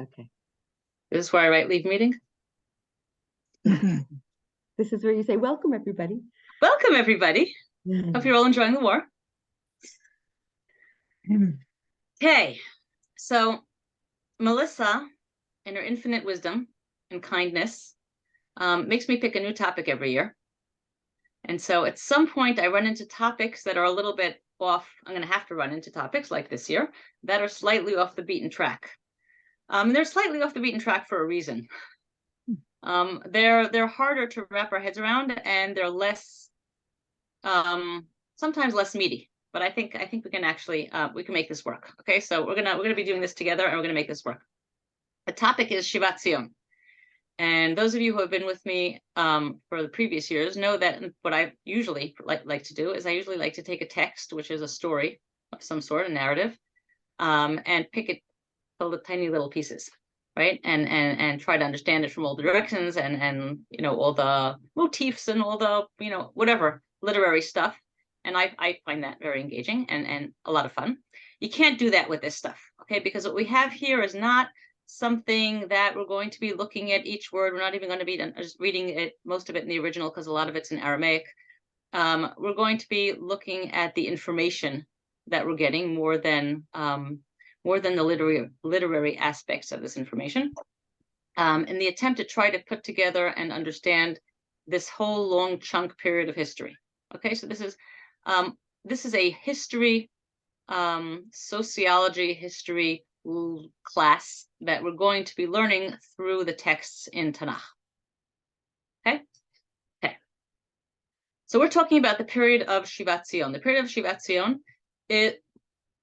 Okay. This is where I write leave meeting. This is where you say, welcome, everybody. Welcome, everybody. Hope you're all enjoying the war. Okay, so Melissa, in her infinite wisdom and kindness, makes me pick a new topic every year. And so at some point I run into topics that are a little bit off. I'm going to have to run into topics like this year that are slightly off the beaten track. They're slightly off the beaten track for a reason. They're harder to wrap our heads around, and they're less, sometimes less meaty. But I think we can actually we can make this work. Okay, so we're gonna be doing this together, and we're gonna make this work. The topic is Shivat Tzion. And those of you who have been with me for the previous years know that what I usually like to do is I usually like to take a text, which is a story of some sort, a narrative, and pick it to tiny little pieces, right? And try to understand it from all the directions and all the motifs and all the whatever literary stuff. And I find that very engaging and a lot of fun. You can't do that with this stuff, okay? Because what we have here is not something that we're going to be looking at each word. We're not even going to be just reading it, most of it in the original, because a lot of it's in Aramaic. We're going to be looking at the information that we're getting more than the literary aspects of this information, in the attempt to try to put together and understand this whole long chunk period of history. Okay, so this is a history, sociology history class that we're going to be learning through the texts in Tanakh. Okay? So we're talking about the period of Shivat Tzion. The period of Shivat Tzion,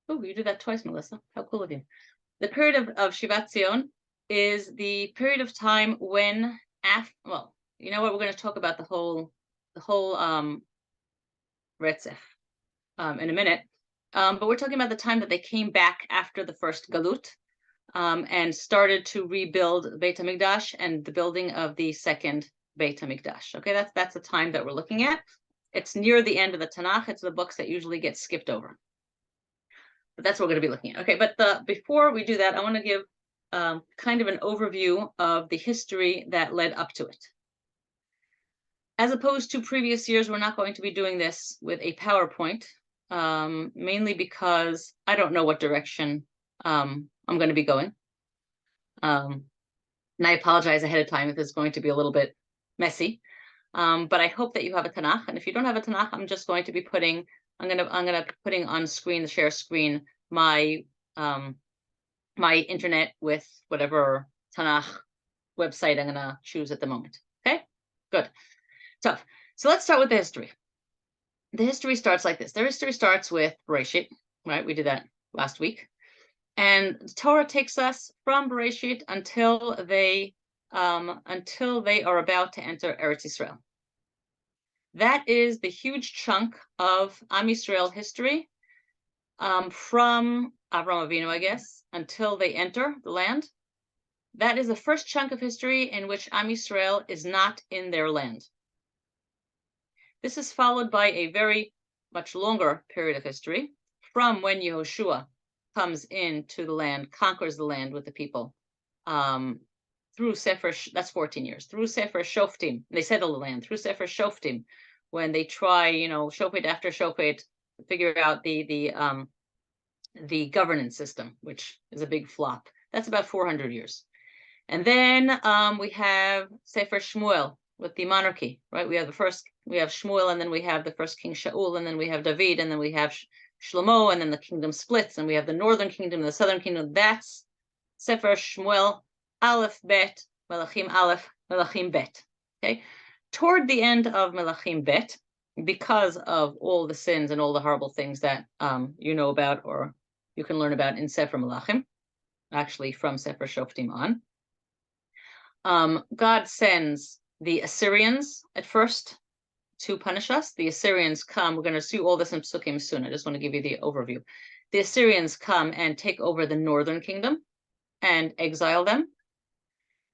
oh, you did that twice, Melissa. How cool of you. The period of Shivat Tzion is the period of time when, well, you know what, we're going to talk about the whole Retzef in a minute. But we're talking about the time that they came back after the first Galut, and started to rebuild Beit HaMikdash and the building of the second Beit HaMikdash. Okay, that's the time that we're looking at. It's near the end of the Tanakh. It's the books that usually get skipped over. But that's what we're going to be looking at. Okay, but before we do that, I want to give kind of an overview of the history that led up to it. As opposed to previous years, we're not going to be doing this with a PowerPoint, mainly because I don't know what direction I'm going to be going. And I apologize ahead of time if it's going to be a little bit messy. But I hope that you have a Tanakh. And if you don't have a Tanakh, I'm just going to be putting on screen, the share screen, my my internet with whatever Tanakh website I'm going to choose at the moment. Okay, good. So let's start with the history. The history starts like this. The history starts with Bereshit, right? We did that last week. And the Torah takes us from Bereshit until they are about to enter Eretz Yisrael. That is the huge chunk of Am Yisrael history, from Avram Avinu, I guess, until they enter the land. That is the first chunk of history in which Am Yisrael is not in their land. This is followed by a very much longer period of history from when Yehoshua comes into the land, conquers the land with the people, through Sefer, that's 14 years, through Sefer Shoftim, they settle the land, through Sefer Shoftim, when they try, Shofet after Shofet, to figure out the governance system, which is a big flop. That's about 400 years. And then we have Sefer Shmuel with the monarchy, right? We have Shmuel, and then we have the first king Shaul, and then we have David, and then we have Shlomo, and then the kingdom splits, and we have the northern kingdom and the southern kingdom. That's Sefer Shmuel, Aleph Bet, Melachim Aleph, Melachim Bet. Okay, toward the end of Melachim Bet, because of all the sins and all the horrible things that you know about, or you can learn about in Sefer Melachim, actually from Sefer Shoftim on, God sends the Assyrians at first to punish us. The Assyrians come. We're going to see all this in Psukim soon. I just want to give you the overview. The Assyrians come and take over the northern kingdom and exile them.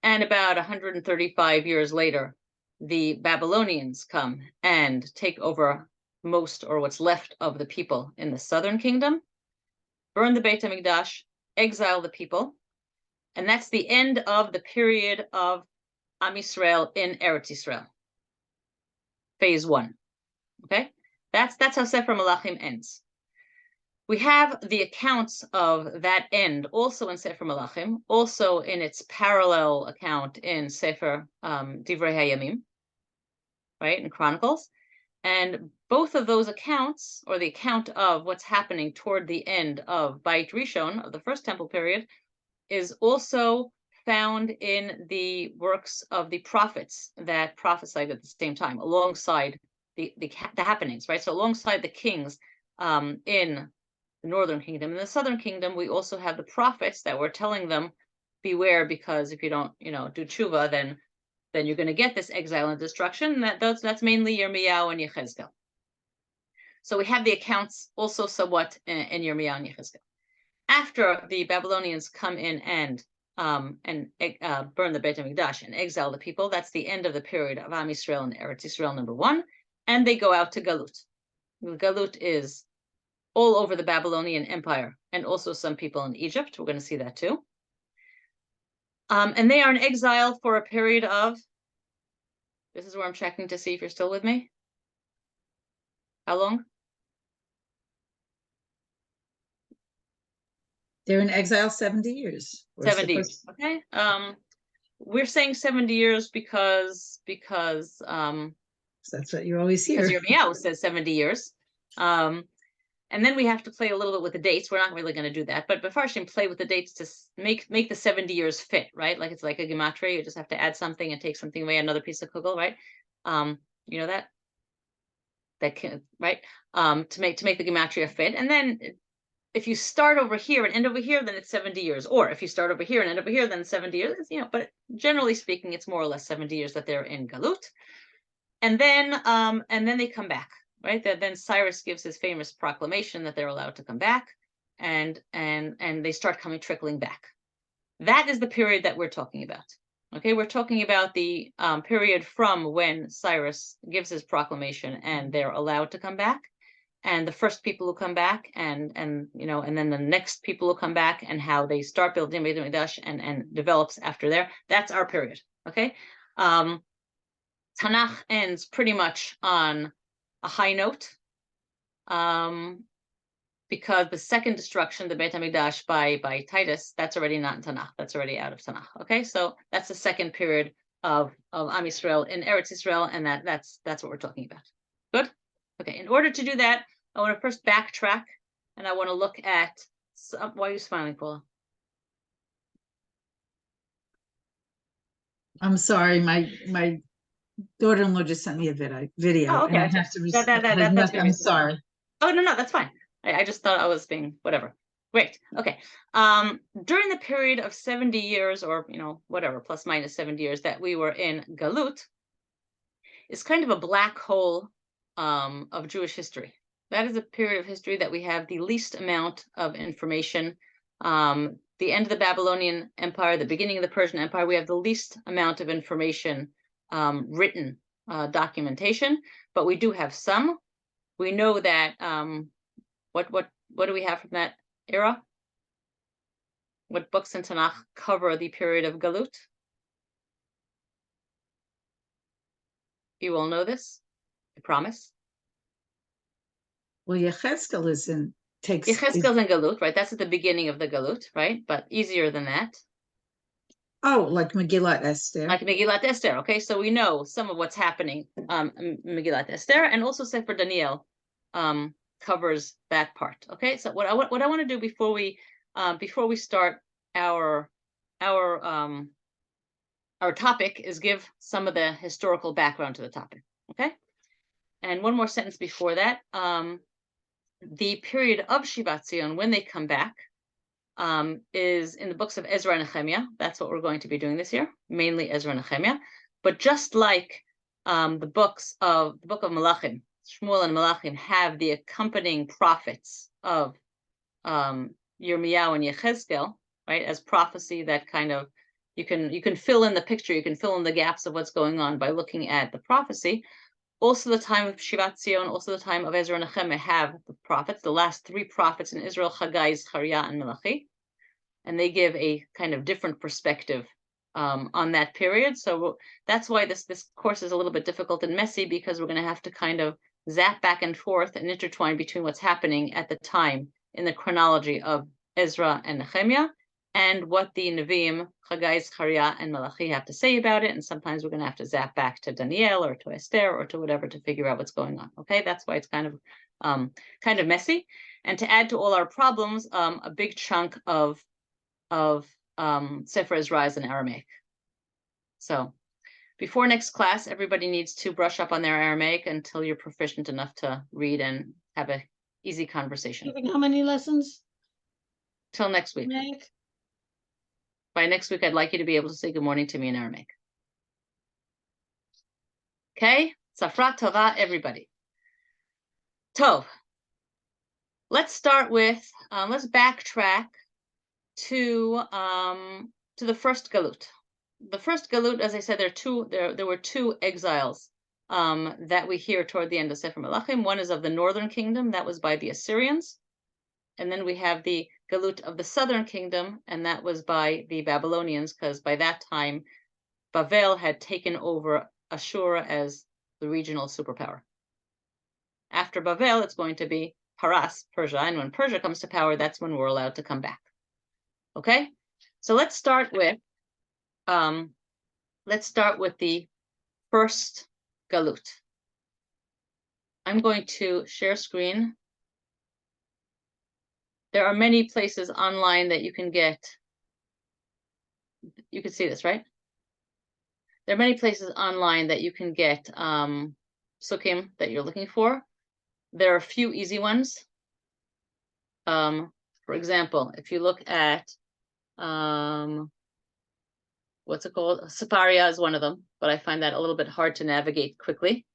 And about 135 years later, the Babylonians come and take over most, or what's left of, the people in the southern kingdom, burn the Beit HaMikdash, exile the people, And that's the end of the period of Am Yisrael in Eretz Yisrael. Phase 1. Okay? That's how Sefer Malachim ends. We have the accounts of that end also in Sefer Malachim, also in its parallel account in Sefer Divrei Hayamim, right, in Chronicles. And both of those accounts, or the account of what's happening toward the end of Beit Rishon, of the First Temple period, is also found in the works of the prophets that prophesied at the same time, alongside the happenings, right? So alongside the kings in the northern kingdom. In the southern kingdom, we also have the prophets that were telling them, beware, because if you don't, do tshuva, then you're going to get this exile and destruction. That's mainly Yirmiyahu and Yechezkel. So we have the accounts also somewhat in Yirmiyahu and Yechezkel. After the Babylonians come in and burn the Beit HaMikdash and exile the people, that's the end of the period of Am Yisrael and Eretz Yisrael, number 1, and they go out to Galut. Galut is all over the Babylonian Empire, and also some people in Egypt. We're going to see that too. And they are in exile for a period of, this is where I'm checking to see if you're still with me. How long? They're in exile 70 years. 70 years. Okay. We're saying 70 years because that's what you always hear. Because Yirmiyahu says 70 years. And then we have to play a little bit with the dates. We're not really going to do that, but Mefarshim play with the dates to make the 70 years fit, right? Like it's like a gematria. You just have to add something and take something away, another piece of kugel, right? You know that can, right? To make the gematria fit. And then if you start over here and end over here, then it's 70 years. Or if you start over here and end over here, then 70 years. But generally speaking, it's more or less 70 years that they're in Galut. And then they come back. Right, then Cyrus gives his famous proclamation that they're allowed to come back, and they start trickling back. That is the period that we're talking about. Okay, we're talking about the period from when Cyrus gives his proclamation and they're allowed to come back, and the first people who come back, and then the next people who come back, and how they start building Beit HaMikdash and develops after there. That's our period. Okay, Tanakh ends pretty much on a high note, because the second destruction, the Beit HaMikdash by Titus, that's already not in Tanakh. That's already out of Tanakh. Okay, so that's the second period of Am Yisrael in Eretz Yisrael, and that's what we're talking about. Good. Okay. In order to do that, I want to first backtrack, and I want to look at why are you smiling, Paula? I'm sorry, my daughter-in-law just sent me a video. Oh, okay. And I have to that's I'm sorry. Oh, no, that's fine. I just thought I was being whatever. Great. Okay. During the period of 70 years, or whatever, plus minus 70 years that we were in Galut, is kind of a black hole of Jewish history. That is a period of history that we have the least amount of information. The end of the Babylonian Empire, the beginning of the Persian Empire, we have the least amount of information, written documentation, but we do have some. We know that what do we have from that era? What books in Tanakh cover the period of Galut? You all know this, I promise. Well, Yechezkel is in Galut, right? That's at the beginning of the Galut, right? But easier than that. Oh, like Megillat Esther. Like Megillat Esther. Okay, so we know some of what's happening in Megillat Esther, and also Sefer Daniel covers that part. Okay, so what I want to do before we start our topic is give some of the historical background to the topic. Okay, and one more sentence before that. The period of Shivat Tzion, when they come back, is in the books of Ezra and Nehemiah. That's what we're going to be doing this year, mainly Ezra and Nehemiah. But just like the book of Malachim, Shmuel and Malachim have the accompanying prophets of Yirmiyahu and Yechezkel, right, as prophecy that kind of you can fill in the picture, you can fill in the gaps of what's going on by looking at the prophecy. Also, the time of Shivat Tzion, also the time of Ezra and Nehemiah have the prophets, the last three prophets in Israel, Haggai, Zechariah, and Malachi. and they give a kind of different perspective on that period. So that's why this course is a little bit difficult and messy, because we're going to have to kind of zap back and forth and intertwine between what's happening at the time in the chronology of Ezra and Nehemiah and what the Nevi'im, Chagai, Zechariah, and Malachi have to say about it. And sometimes we're going to have to zap back to Daniel or to Esther or to whatever to figure out what's going on. Okay, that's why it's kind of messy. And to add to all our problems, a big chunk of Sefer Ezra is in Aramaic. So before next class, everybody needs to brush up on their Aramaic until you're proficient enough to read and have an easy conversation. How many lessons? Till next week. Aramaic? By next week, I'd like you to be able to say good morning to me in Aramaic. Okay? Safra Tova, everybody. Tov. Let's start with, let's backtrack to the first galut. The first galut, as I said, there were two exiles that we hear toward the end of Sefer Melachim. One is of the northern kingdom, that was by the Assyrians. And then we have the galut of the southern kingdom, and that was by the Babylonians, because by that time, Bavel had taken over Ashur as the regional superpower. After Bavel, it's going to be Paras, Persia, and when Persia comes to power, that's when we're allowed to come back. Okay, so let's start with the first galut. I'm going to share screen. There are many places online that you can get. You can see this, right? There are many places online that you can get psukim that you're looking for. There are a few easy ones. For example, if you look at what's it called? Separia is one of them, but I find that a little bit hard to navigate quickly.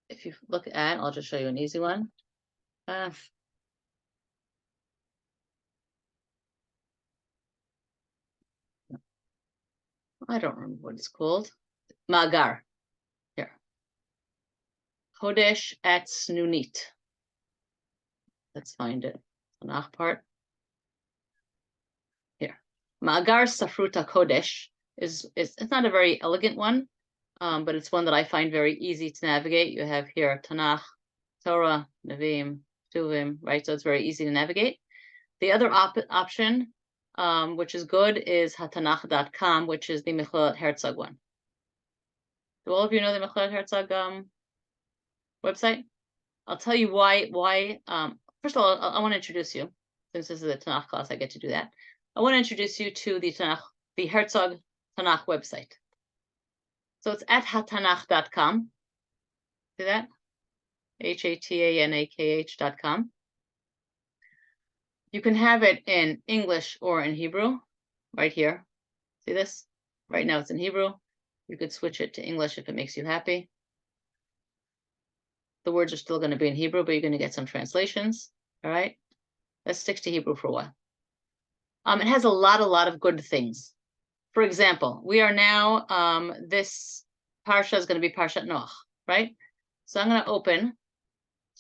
If you look at, I'll just show you an easy one. I don't remember what it's called. Magar. Here. Kodesh at Snunit. Let's find it. Tanakh part. Here. Magar Safruta Kodesh is it's not a very elegant one, but it's one that I find very easy to navigate. You have here Tanakh, Torah, Nevi'im, Tuvim, right? So it's very easy to navigate. The other option, which is good, is hatanach.com, which is the Michelet Herzog one. Do all of you know the Michelet Herzog website? I'll tell you why. First of all, I want to introduce you. Since this is a Tanakh class, I get to do that. I want to introduce you to the Herzog Tanakh website. So it's at hatanach.com. See that? hatanakh.com. You can have it in English or in Hebrew, right here. See this? Right now it's in Hebrew. You could switch it to English if it makes you happy. The words are still going to be in Hebrew, but you're going to get some translations. All right. Let's stick to Hebrew for a while. It has a lot of good things. For example, we are now, this Parsha is going to be Parshat Noach, right? So I'm going to open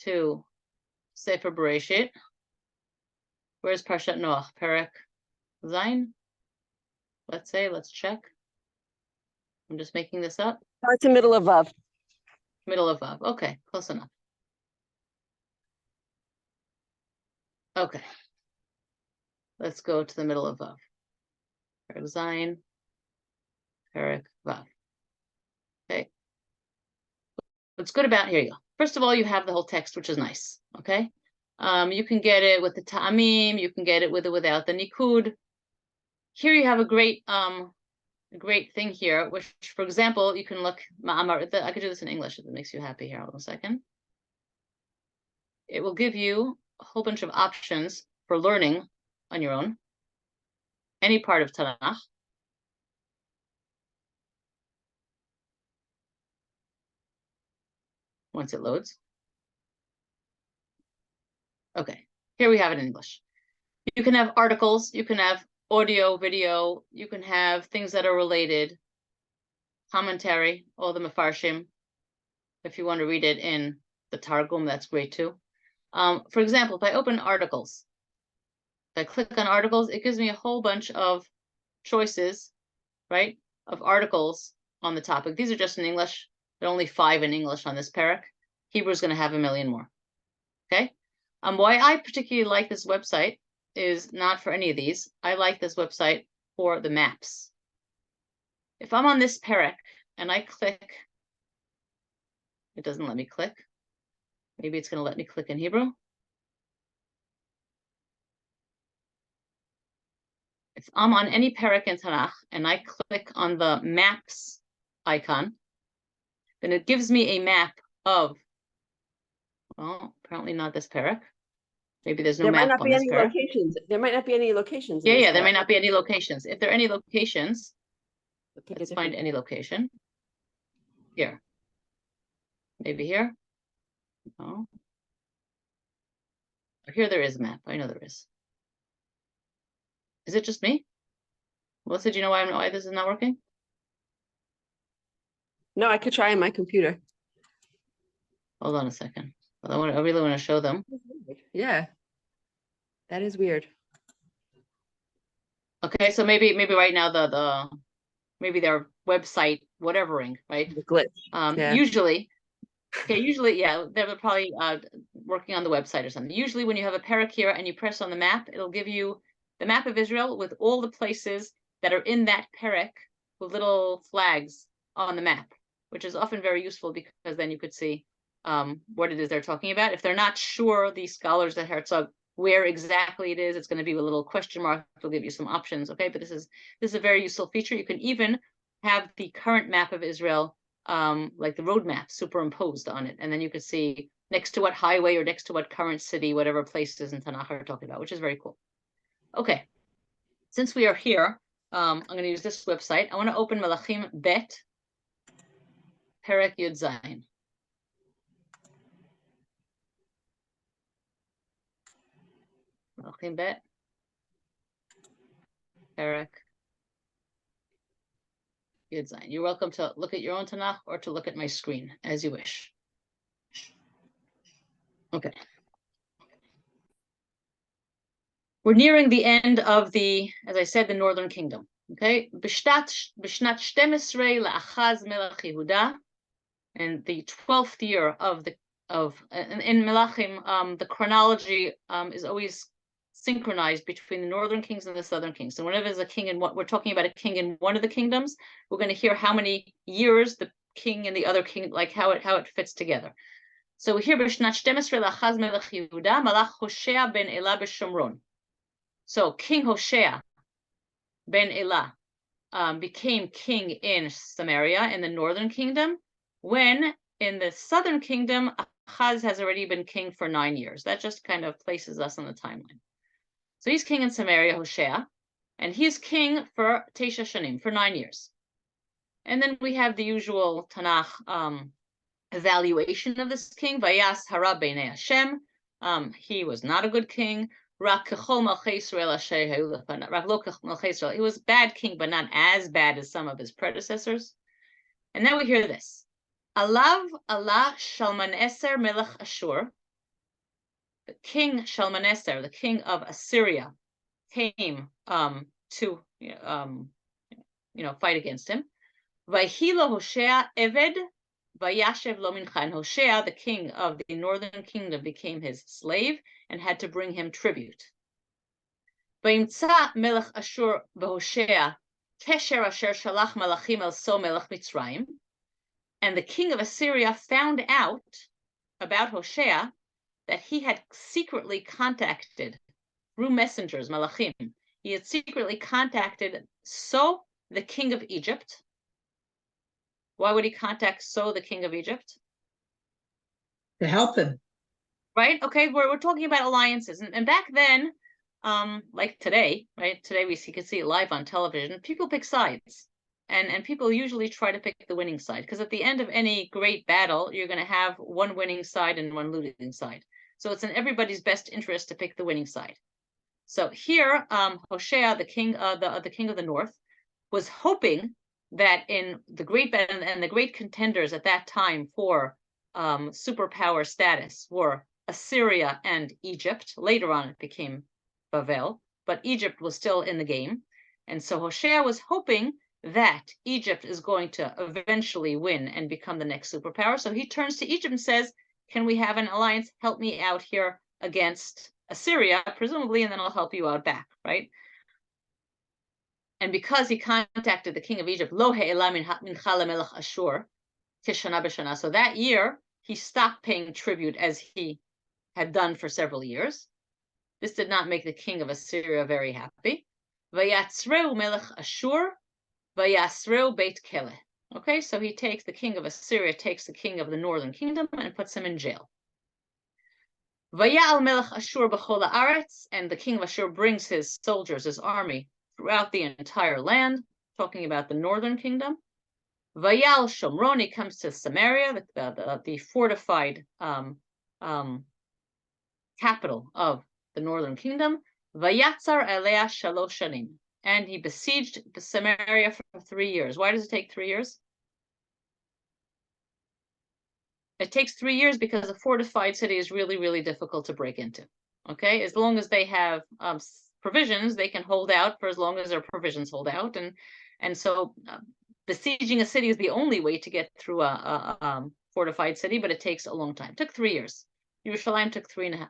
to Sefer Bereshit. Where's Parshat Noach? Perek Zayin? Let's check. I'm just making this up. It's the middle of Vav. Middle of Vav. Okay, close enough. Okay. Let's go to the middle of Vav. Perek Zayin, Perek Vav. Okay. What's good about, here you go. First of all, you have the whole text, which is nice. Okay. You can get it with the ta'amim, you can get it with or without the nikud. Here you have a great thing here, which, for example, you can look, I could do this in English if it makes you happy. Here, hold on a second. It will give you a whole bunch of options for learning on your own, any part of Tanakh. Once it loads. Okay, here we have it in English. You can have articles, you can have audio, video, you can have things that are related, commentary, all the Mefarshim. If you want to read it in the Targum, that's great too. For example, if I open articles, if I click on articles, it gives me a whole bunch of choices, right, of articles on the topic. These are just in English. There are only 5 in English on this parak. Hebrew is going to have a million more. Okay. Why I particularly like this website is not for any of these. I like this website for the maps. If I'm on this parak and I click, it doesn't let me click. Maybe it's going to let me click in Hebrew. If I'm on any parak in Tanakh and I click on the maps icon, then it gives me a map of, well, apparently not this parak. Maybe there's no There might map not on be this any parak. locations. There might not be any locations. Yeah, there might not be any locations. If there are any locations, Pick a let's different- find any location. Here. Maybe here. No. Here there is a map. I know there is. Is it just me? Melissa, do you know why this is not working? No, I could try on my computer. Hold on a second. I really want to show them. Yeah. That is weird. Okay, so maybe right now maybe their website whatevering, right? The glitch. Yeah. Usually, yeah, they're probably working on the website or something. Usually when you have a parak here and you press on the map, it'll give you the map of Israel with all the places that are in that parak with little flags on the map, which is often very useful because then you could see what it is they're talking about. If they're not sure, the scholars at Herzog, where exactly it is, it's going to be with a little question mark. It'll give you some options, okay? But this is a very useful feature. You can even have the current map of Israel, like the road map, superimposed on it, and then you could see next to what highway or next to what current city, whatever places in Tanakh are talking about, which is very cool. Okay, since we are here, I'm going to use this website. I want to open Melachim Bet, Perek Yud Zayin. Melachim Bet, Perek Yud Zayin. You're welcome to look at your own Tanakh or to look at my screen, as you wish. Okay. We're nearing the end of as I said, the Northern Kingdom. Okay, Bishnat 12 la'achaz melech Yehuda, and the 12th year of in Melachim, the chronology is always synchronized between the Northern Kings and the Southern Kings. So whenever there's a king in what we're talking about, a king in one of the kingdoms, we're going to hear how many years the king in the other king, like how it fits together. So here, Bishnat 12 la'achaz melech Yehuda, Malach Hoshea ben Elah b'Shomron. So King Hoshea ben Elah became king in Samaria in the northern kingdom, when in the southern kingdom, Ahaz has already been king for 9 years. That just kind of places us on the timeline. So he's king in Samaria, Hoshea, and he's king for Tesha Shanim, for 9 years. And then we have the usual Tanakh evaluation of this king. Vayas hara b'nei Hashem. He was not a good king. He was bad king, but not as bad as some of his predecessors. And now we hear this. Alav Allah Shalmaneser melech Ashur. The king Shalmaneser, the king of Assyria, came to fight against him. Vayhilo Hoshea Eved Vayashev lo mincha. And Hoshea, the king of the northern kingdom, became his slave and had to bring him tribute. Vayimtza melech Ashur v'Hoshea kesher asher shalach malachim el so melech Mitzrayim. And the king of Assyria found out about Hoshea that he had secretly contacted through messengers, malachim. He had secretly contacted So, the king of Egypt. Why would he contact So, the king of Egypt? To help him. Right? Okay, we're talking about alliances. And back then, like today, right? Today you can see it live on television. People pick sides. And people usually try to pick the winning side, because at the end of any great battle, you're going to have one winning side and one losing side. So it's in everybody's best interest to pick the winning side. So here, Hoshea, the king of the north, was hoping that in the great battle and the great contenders at that time for superpower status were Assyria and Egypt. Later on, it became Bavel, but Egypt was still in the game. And so Hoshea was hoping that Egypt is going to eventually win and become the next superpower. So he turns to Egypt and says, can we have an alliance? Help me out here against Assyria, presumably, and then I'll help you out back, right? And because he contacted the king of Egypt, Lo he'ela mincha lemelech Ashur, tishana b'shana. So that year, he stopped paying tribute as he had done for several years. This did not make the king of Assyria very happy. Vayatzreu melech Ashur, vayasreu beit kele. Okay, so he takes the king of Assyria, takes the king of the northern kingdom, and puts him in jail. Vayal melech Ashur b'chol haaretz, and the king of Ashur brings his soldiers, his army, throughout the entire land, talking about the northern kingdom. Vayal Shomron, he comes to Samaria, the fortified capital of the northern kingdom. Vayatzar elea shalosh shanim, and he besieged Samaria for 3 years. Why does it take 3 years? It takes 3 years because a fortified city is really, really difficult to break into. Okay, as long as they have provisions, they can hold out for as long as their provisions hold out, and so besieging a city is the only way to get through a fortified city, but it takes a long time. It took 3 years. Yerushalayim took 3.5.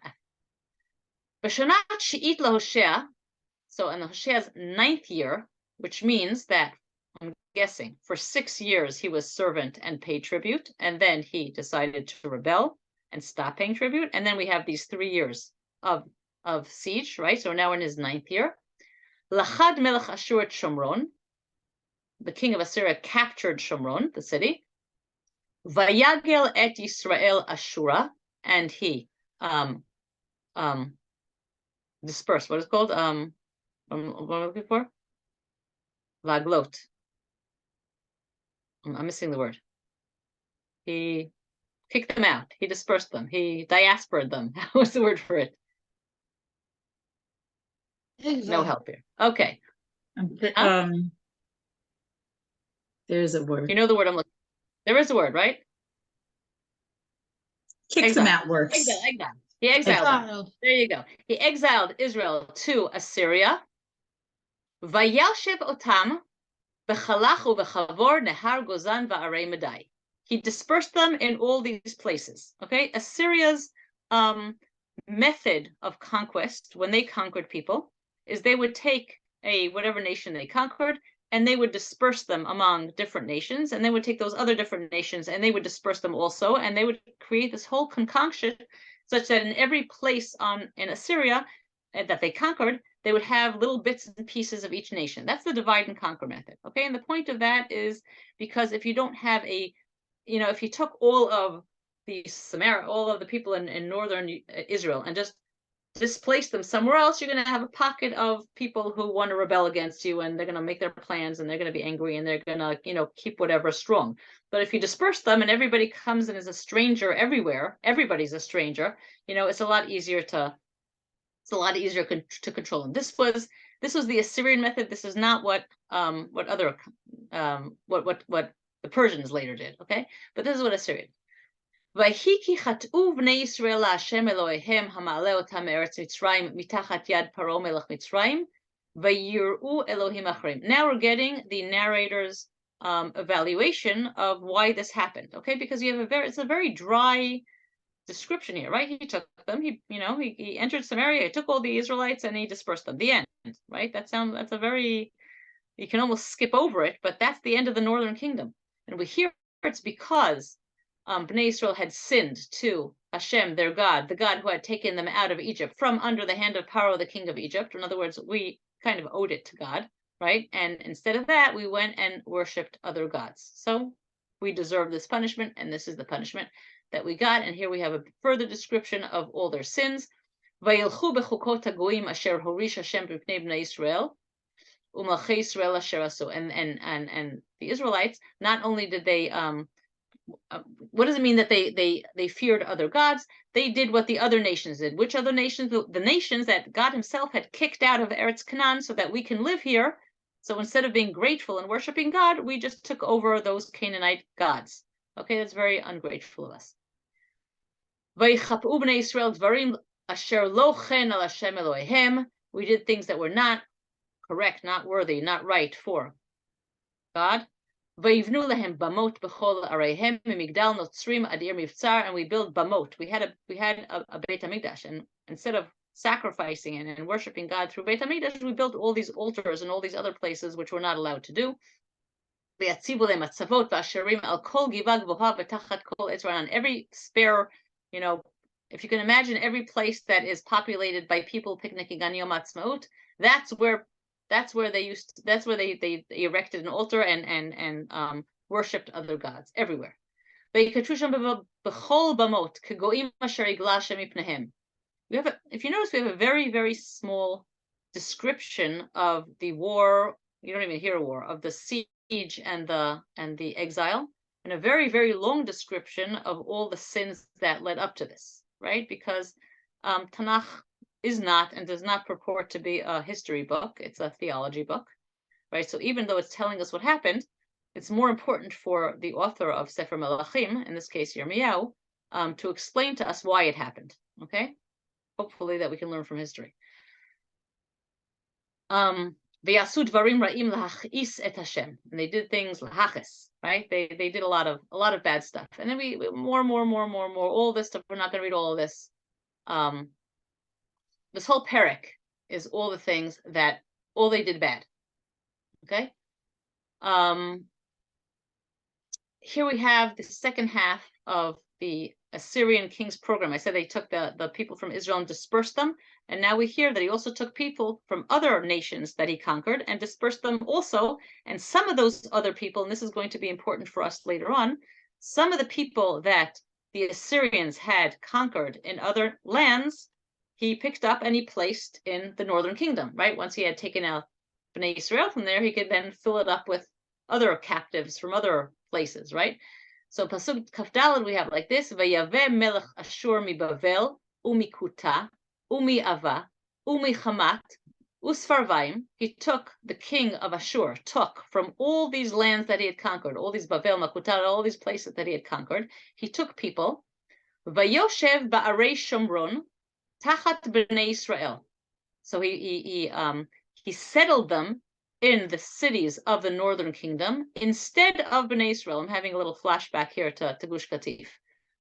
B'shanat she'it laHoshea, so in Hoshea's 9th year, which means that, I'm guessing, for 6 years he was servant and paid tribute, and then he decided to rebel and stop paying tribute, and then we have these 3 years of siege, right? So now we're in his 9th year. Lachad melech Ashur et Shomron, the king of Assyria captured Shomron, the city. Vayagel et Yisrael Ashura, and he dispersed. What is it called? What am I looking for? Laglot. I'm missing the word. He kicked them out. He dispersed them. He diasporaed them. What's the word for it? No help here. Okay. There's a word. You know the word I'm looking for. There is a word, right? Kick them out works. Exile. He exiled them. There you go. He exiled Israel to Assyria. Vayashev otam b'chalachu v'chavor nehar gozan va'arei medai. He dispersed them in all these places. Okay, Assyria's method of conquest when they conquered people is they would take whatever nation they conquered, and they would disperse them among different nations, and they would take those other different nations and they would disperse them also, and they would create this whole concoction such that in every place in Assyria that they conquered, they would have little bits and pieces of each nation. That's the divide and conquer method. Okay, and the point of that is because if you don't have if you took all of the people in northern Israel and just displace them somewhere else, you're going to have a pocket of people who want to rebel against you, and they're going to make their plans, and they're going to be angry, and they're going to keep whatever strong. But if you disperse them and everybody comes in as a stranger everywhere, everybody's a stranger, it's a lot easier to control them. This was the Assyrian method. This is not what the Persians later did. Okay, but this is what Assyria did. Vayhi chatu bnei Yisrael Hashem Elohehem hama'aleh otam me'eretz Mitzrayim mitachat yad Paro melech Mitzrayim vayir'u Elohim achrim. Now we're getting the narrator's evaluation of why this happened. Okay, because you have it's a very dry description here, right? He took them. He entered Samaria. He took all the Israelites and he dispersed them. The end, right? That's a very, you can almost skip over it, but that's the end of the northern kingdom. And we hear it's because Bnei Israel had sinned to Hashem, their God, the God who had taken them out of Egypt from under the hand of Paro, the king of Egypt. In other words, we kind of owed it to God, right? And instead of that, we went and worshipped other gods. So we deserve this punishment, and this is the punishment that we got. And here we have a further description of all their sins. Vayilchu bechukot hagoyim asher horish Hashem b'pnei bnei Yisrael u'malchei Yisrael asher asu. And the Israelites, not only did they what does it mean that they feared other gods? They did what the other nations did. Which other nations? The nations that God himself had kicked out of Eretz Canaan so that we can live here. So instead of being grateful and worshiping God, we just took over those Canaanite gods. Okay, that's very ungrateful of us. ויכפו בני ישראל דברים אשר לא כן על השם אלוהיהם. We did things that were not correct, not worthy, not right for God. ויבנו להם במות בכל עריהם ממגדל נוצרים עד עיר מבצר, and we built bamot. We had a Beit HaMikdash, and instead of sacrificing and worshiping God through Beit HaMikdash, we built all these altars and all these other places which we're not allowed to do. ויציבו להם הצבות ואשרים על כל גבעה גבוהה ותחת כל עץ רענן. Every spare, if you can imagine every place that is populated by people picnicking on Yom Ha'atzmaut, that's where they erected an altar and worshipped other gods everywhere. ויקדשו שם בכל במות כגויים אשר יגלה השם מפניהם. If you notice, we have a very, very small description of the war. You don't even hear a war, of the siege and the exile, and a very, very long description of all the sins that led up to this, right? Because Tanakh is not and does not purport to be a history book. It's a theology book, right? So even though it's telling us what happened, it's more important for the author of Sefer Melachim, in this case Yirmiyahu, to explain to us why it happened, okay? Hopefully that we can learn from history. V'yasu dvarim ra'im lahachis et Hashem, and they did things lahachis, right? They did a lot of bad stuff, and then we more, all this stuff. We're not going to read all of this. This whole parak is all the things that all they did bad. Okay. Here we have the second half of the Assyrian king's program. I said they took the people from Israel and dispersed them. And now we hear that he also took people from other nations that he conquered and dispersed them also. And some of those other people, and this is going to be important for us later on, some of the people that the Assyrians had conquered in other lands, he picked up and he placed in the northern kingdom, right? Once he had taken out Bnei Israel from there, he could then fill it up with other captives from other places, right? So Pasuk Kafdalad we have like this: Vayaveh melech Ashur mi Bavel umi Kuta umi Ava umi Chamat usfarvaim. He took, the king of Ashur took from all these lands that he had conquered, all these Bavel, Makuta, all these places that he had conquered. He took people. Vayoshev ba'arei Shomron tachat bnei Israel. So he settled them in the cities of the northern kingdom instead of Bnei Israel. I'm having a little flashback here to Gush Katif,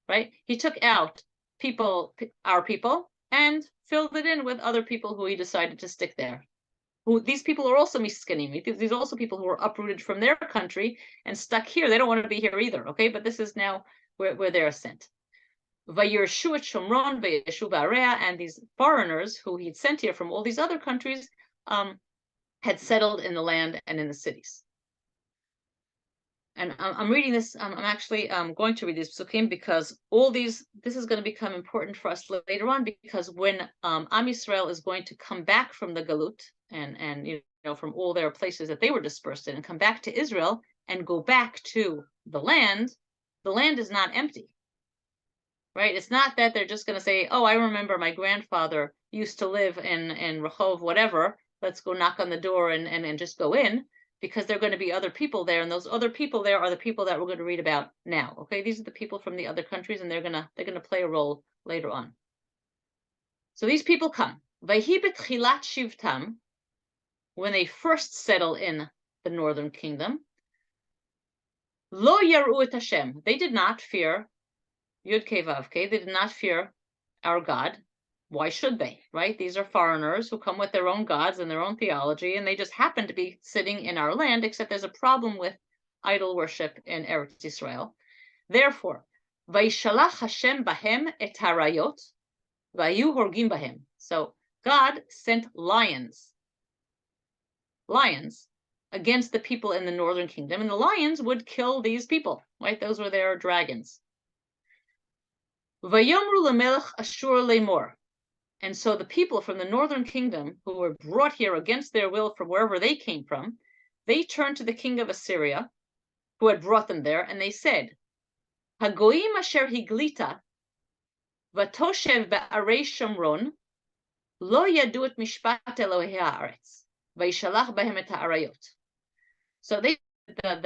right? He took out our people, and filled it in with other people who he decided to stick there. These people are also miskanim. These are also people who were uprooted from their country and stuck here. They don't want to be here either, okay? But this is now where they're sent. Vayirshu et Shomron vayeshu ba'area, and these foreigners who he'd sent here from all these other countries had settled in the land and in the cities. And I'm reading this, I'm actually going to read these psukim because this is going to become important for us later on, because when Am Yisrael is going to come back from the Galut and from all their places that they were dispersed in and come back to Israel and go back to the land is not empty, right? It's not that they're just going to say, oh, I remember my grandfather used to live in Rehov, whatever, let's go knock on the door and just go in, because there are going to be other people there, and those other people there are the people that we're going to read about now. Okay, these are the people from the other countries, and they're gonna play a role later on. So these people come. Vayhi betchilat shivtam, when they first settle in the northern kingdom. Lo yaru et Hashem, they did not fear Yud Kei Vav Kei. They did not fear our God. Why should they, right? These are foreigners who come with their own gods and their own theology, and they just happen to be sitting in our land, except there's a problem with idol worship in Eretz Yisrael. Therefore, Vaishalach Hashem bahem et harayot, vayu horgim bahem. So God sent lions against the people in the northern kingdom, and the lions would kill these people, right? Those were their dragons. Vayomru lemelech Ashur lemor. And so the people from the northern kingdom who were brought here against their will from wherever they came from, they turned to the king of Assyria, who had brought them there, and they said, Hagoyim asher higlita, vatoshev ba'arei Shomron, lo yadu et mishpat Elohei haaretz, vayishalach bahem et ha'arayot. So the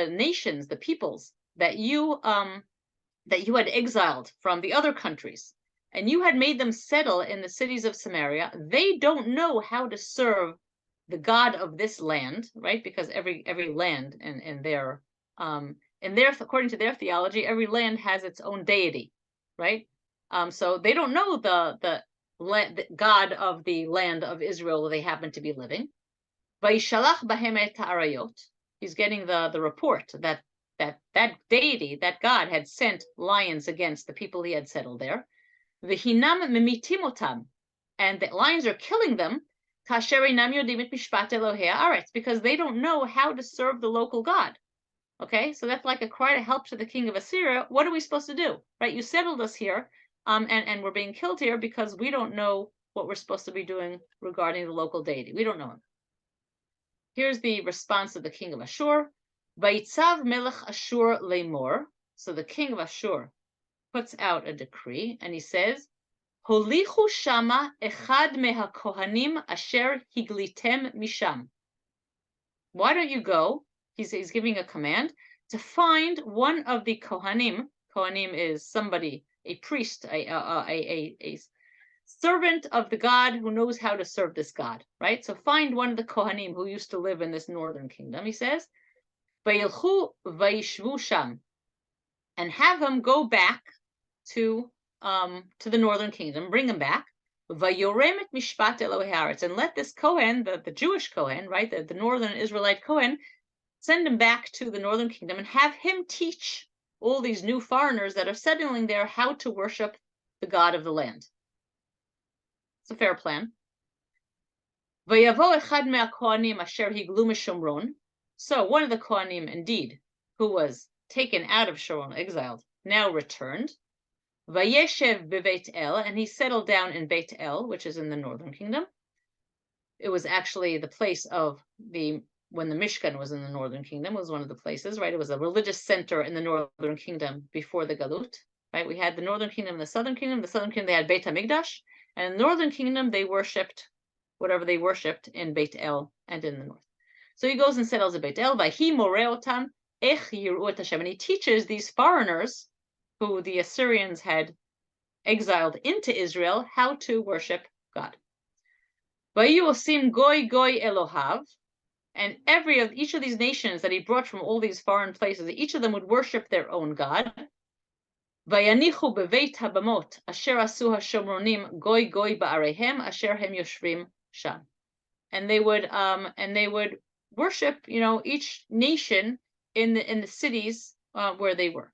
nations, the peoples that you had exiled from the other countries, and you had made them settle in the cities of Samaria, they don't know how to serve the God of this land, right? Because every land in their according to their theology, every land has its own deity, right? So they don't know the God of the land of Israel where they happen to be living. Vayishalach bahem et ha'arayot. He's getting the report that deity, that God, had sent lions against the people he had settled there. V'hinam memitim otam, and the lions are killing them. Kasher einam yodim et mishpat Elohei haaretz, because they don't know how to serve the local God. Okay, so that's like a cry to help to the king of Assyria. What are we supposed to do, right? You settled us here, and we're being killed here because we don't know what we're supposed to be doing regarding the local deity. We don't know him. Here's the response of the king of Ashur. Vayitzav melech Ashur lemor. So the king of Ashur puts out a decree, and he says, Holichu shama echad meha kohanim asher higlitem misham. Why don't you go? He's giving a command to find one of the kohanim. Kohanim is somebody, a priest, a servant of the God who knows how to serve this God, right? So find one of the kohanim who used to live in this northern kingdom, he says, vayilchu vayishvu sham, and have him go back to the northern kingdom, bring him back, vayorem et mishpat Elohei haaretz, and let this Kohen, the Jewish Kohen, right, the northern Israelite Kohen, send him back to the northern kingdom and have him teach all these new foreigners that are settling there how to worship the God of the land. It's a fair plan. Vayavo echad me'akohanim asher higlu mishomron. So one of the Kohanim, indeed, who was taken out of Shomron, exiled, now returned. Vayeshev bebeit El, and he settled down in Beit El, which is in the northern kingdom. It was actually the place of when the Mishkan was in the northern kingdom, was one of the places, right? It was a religious center in the northern kingdom before the Galut, right? We had the northern kingdom and the southern kingdom. The southern kingdom, they had Beit HaMikdash, and in the northern kingdom, they worshipped whatever they worshipped in Beit El and in the north. So he goes and settles at Beit El, Vayhi moreh otam ech yiru et Hashem, and he teaches these foreigners who the Assyrians had exiled into Israel how to worship God. Vayu osim goy goy Elohav, and each of these nations that he brought from all these foreign places, each of them would worship their own God. Vayanichu beveit habamot asher asu hashomronim goy goy ba'arehem asher hem yoshvim sham, and they would worship, each nation in the cities where they were.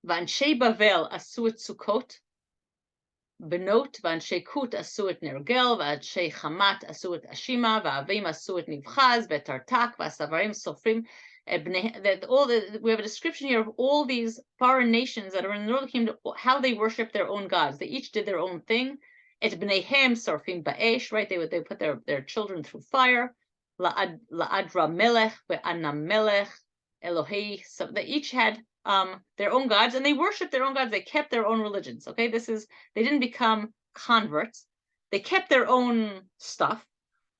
V'anshei Bavel asu et Sukkot benot, v'anshei Kut asu et Nergel, v'anshei Chamat asu et Ashima, v'avim asu et Nivchaz, v'tartak, v'asavarim sofrim. We have a description here of all these foreign nations that are in the northern kingdom, how they worship their own gods. They each did their own thing. Et bneihem sorfim ba'esh, right? They put their children through fire. La'adra melech, ve'anam melech, Elohei. So they each had their own gods, and they worshiped their own gods. They kept their own religions. Okay, they didn't become converts. They kept their own stuff,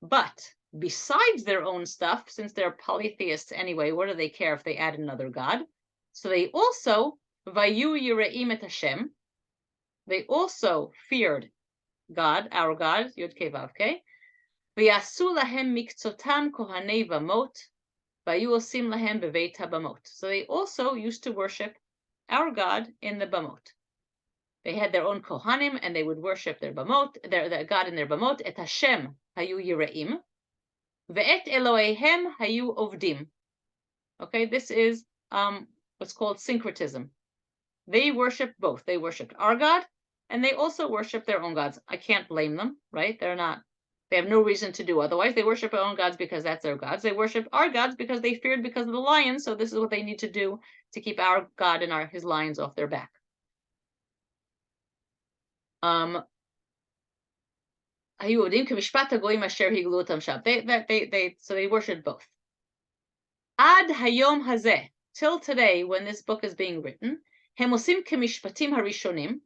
but besides their own stuff, since they're polytheists anyway, what do they care if they add another god? So they also vayu yireim et Hashem. They also feared God, our God, Yud Kei Vav Kei. V'yasu lahem mikzotam kohanei vamot. So they also used to worship our God in the Bamot. They had their own Kohanim, and they would worship their Bamot, their God in their Bamot. Et Hashem hayu yireim, ve'et Eloheihem hayu ovdim. Okay, this is what's called syncretism. They worship both. They worshipped our God, and they also worship their own gods. I can't blame them, right? They have no reason to do otherwise. They worship their own gods because that's their gods. They worship our gods because they feared because of the lions. So this is what they need to do to keep our God and his lions off their back. So they worship both. Ad hayom hazeh, till today, when this book is being written, hem osim kemishpatim harishonim.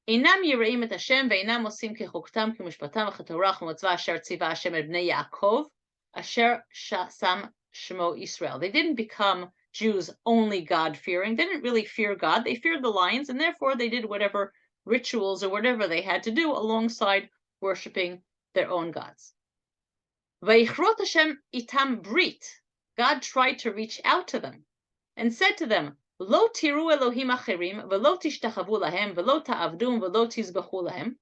אינם יראים את השם ואינם עושים כחוקתם כמשפטם וכתורה וכמצווה אשר ציווה השם את בני יעקב אשר שם שמו Israel. They didn't become Jews only God-fearing. They didn't really fear God. They feared the lions, and therefore they did whatever rituals or whatever they had to do alongside worshiping their own gods. Vayichrot Hashem itam brit. God tried to reach out to them and said to them, Lo tiru Elohim acherim, velo tishtachavu lahem, velo ta'avdum, velo tizbechu lahem.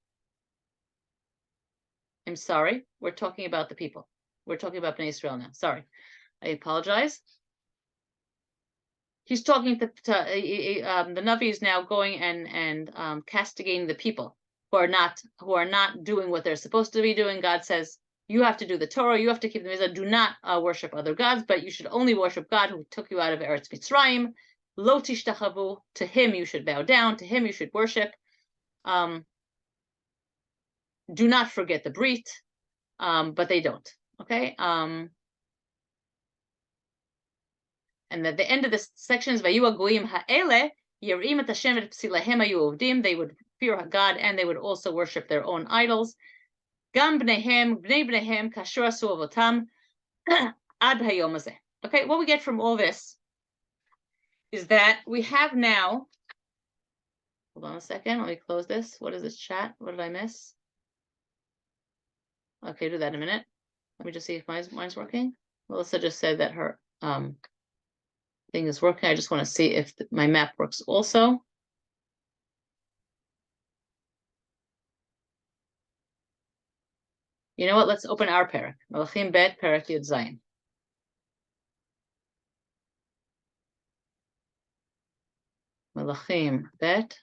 I'm sorry, we're talking about the people. We're talking about Bnei Israel now. Sorry, I apologize. He's talking to the Navi is now going and castigating the people who are not doing what they're supposed to be doing. God says, you have to do the Torah, you have to keep the mitzvah, do not worship other gods, but you should only worship God who took you out of Eretz Mitzrayim. Lo tishtachavu, to him you should bow down, to him you should worship. Do not forget the Brit, but they don't. Okay. And at the end of this section is Vayu Goyim Ha'ele Yerim et Hashem et Psilahem Hayu Ovdim. They would fear God and they would also worship their own idols. Gam bneihem bnei bneihem kashur asu avotam ad hayom hazeh. Okay, what we get from all this is that we have now. Hold on a second. Let me close this. What is this chat? What did I miss? Okay, do that in a minute. Let me just see if mine's working. Melissa just said that her thing is working. I just want to see if my map works also. You know what? Let's open our parak. Malachim bet parak Yud Zayin. Malachim bet.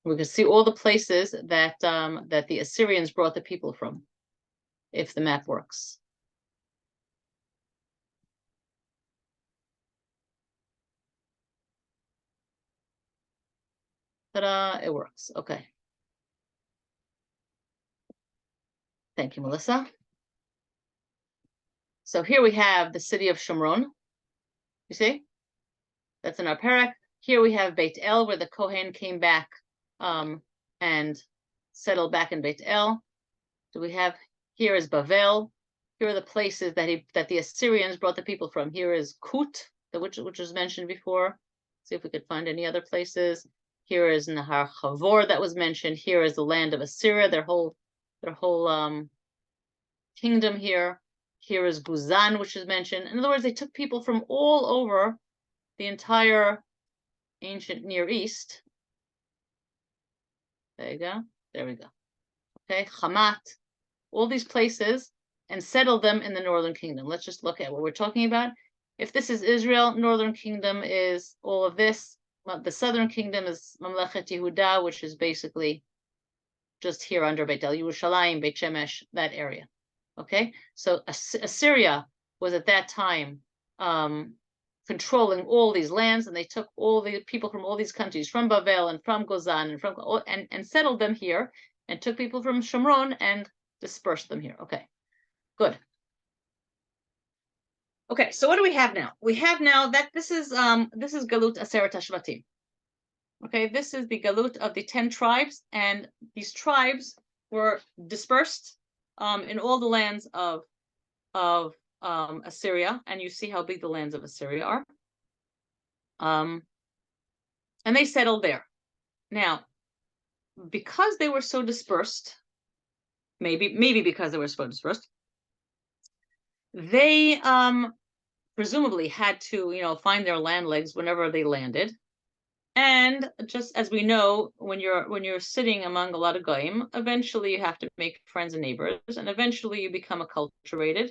We can see all the places that that the Assyrians brought the people from, if the map works. Ta-da! It works. Okay. Thank you, Melissa. So here we have the city of Shomron. You see? That's in our parak. Here we have Beit El, where the Kohen came back and settled back in Beit El. Do we have, here is Bavel. Here are the places that the Assyrians brought the people from. Here is Kut, which was mentioned before. See if we could find any other places. Here is Nahar Chavor that was mentioned. Here is the land of Assyria, their whole kingdom here. Here is Guzan, which is mentioned. In other words, they took people from all over the entire ancient Near East. There you go. There we go. Okay, Hamat, all these places, and settled them in the northern kingdom. Let's just look at what we're talking about. If this is Israel, northern kingdom is all of this. The southern kingdom is Mamlechet Yehuda, which is basically just here under Beit El Yerushalayim, Beit Shemesh, that area. Okay, so Assyria was at that time controlling all these lands, and they took all the people from all these countries, from Bavel and from Gozan and from and settled them here, and took people from Shomron and dispersed them here. Okay, good. Okay, so what do we have now? We have now that this is Galut Aseret HaShvatim. Okay, this is the Galut of the 10 tribes, and these tribes were dispersed in all the lands of Assyria, and you see how big the lands of Assyria are. And they settled there. Now, because they were so dispersed, maybe because they were so dispersed, they presumably had to, find their land legs whenever they landed. And just as we know, when you're sitting among a lot of goyim, eventually you have to make friends and neighbors, and eventually you become acculturated,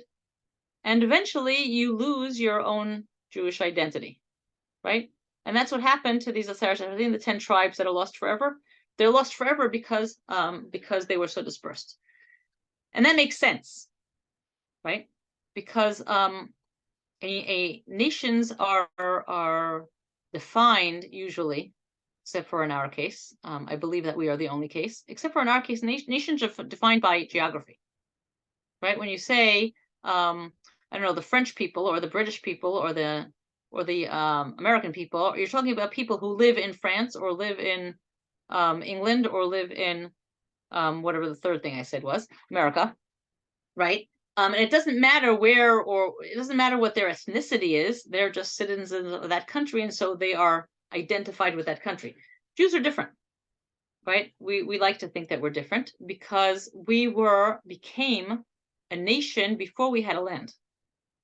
and eventually you lose your own Jewish identity, right? And that's what happened to these Aseret HaShvatim, the 10 tribes that are lost forever. They're lost forever because they were so dispersed, and that makes sense, right? Because nations are defined usually, except for in our case. I believe that we are the only case, except for in our case, nations are defined by geography, right? When you say, I don't know, the French people or the British people or the American people, you're talking about people who live in France or live in England or live in whatever the third thing I said was, America, right? And it doesn't matter where, or it doesn't matter what their ethnicity is. They're just citizens of that country, and so they are identified with that country. Jews are different, right? We like to think that we're different because we became a nation before we had a land,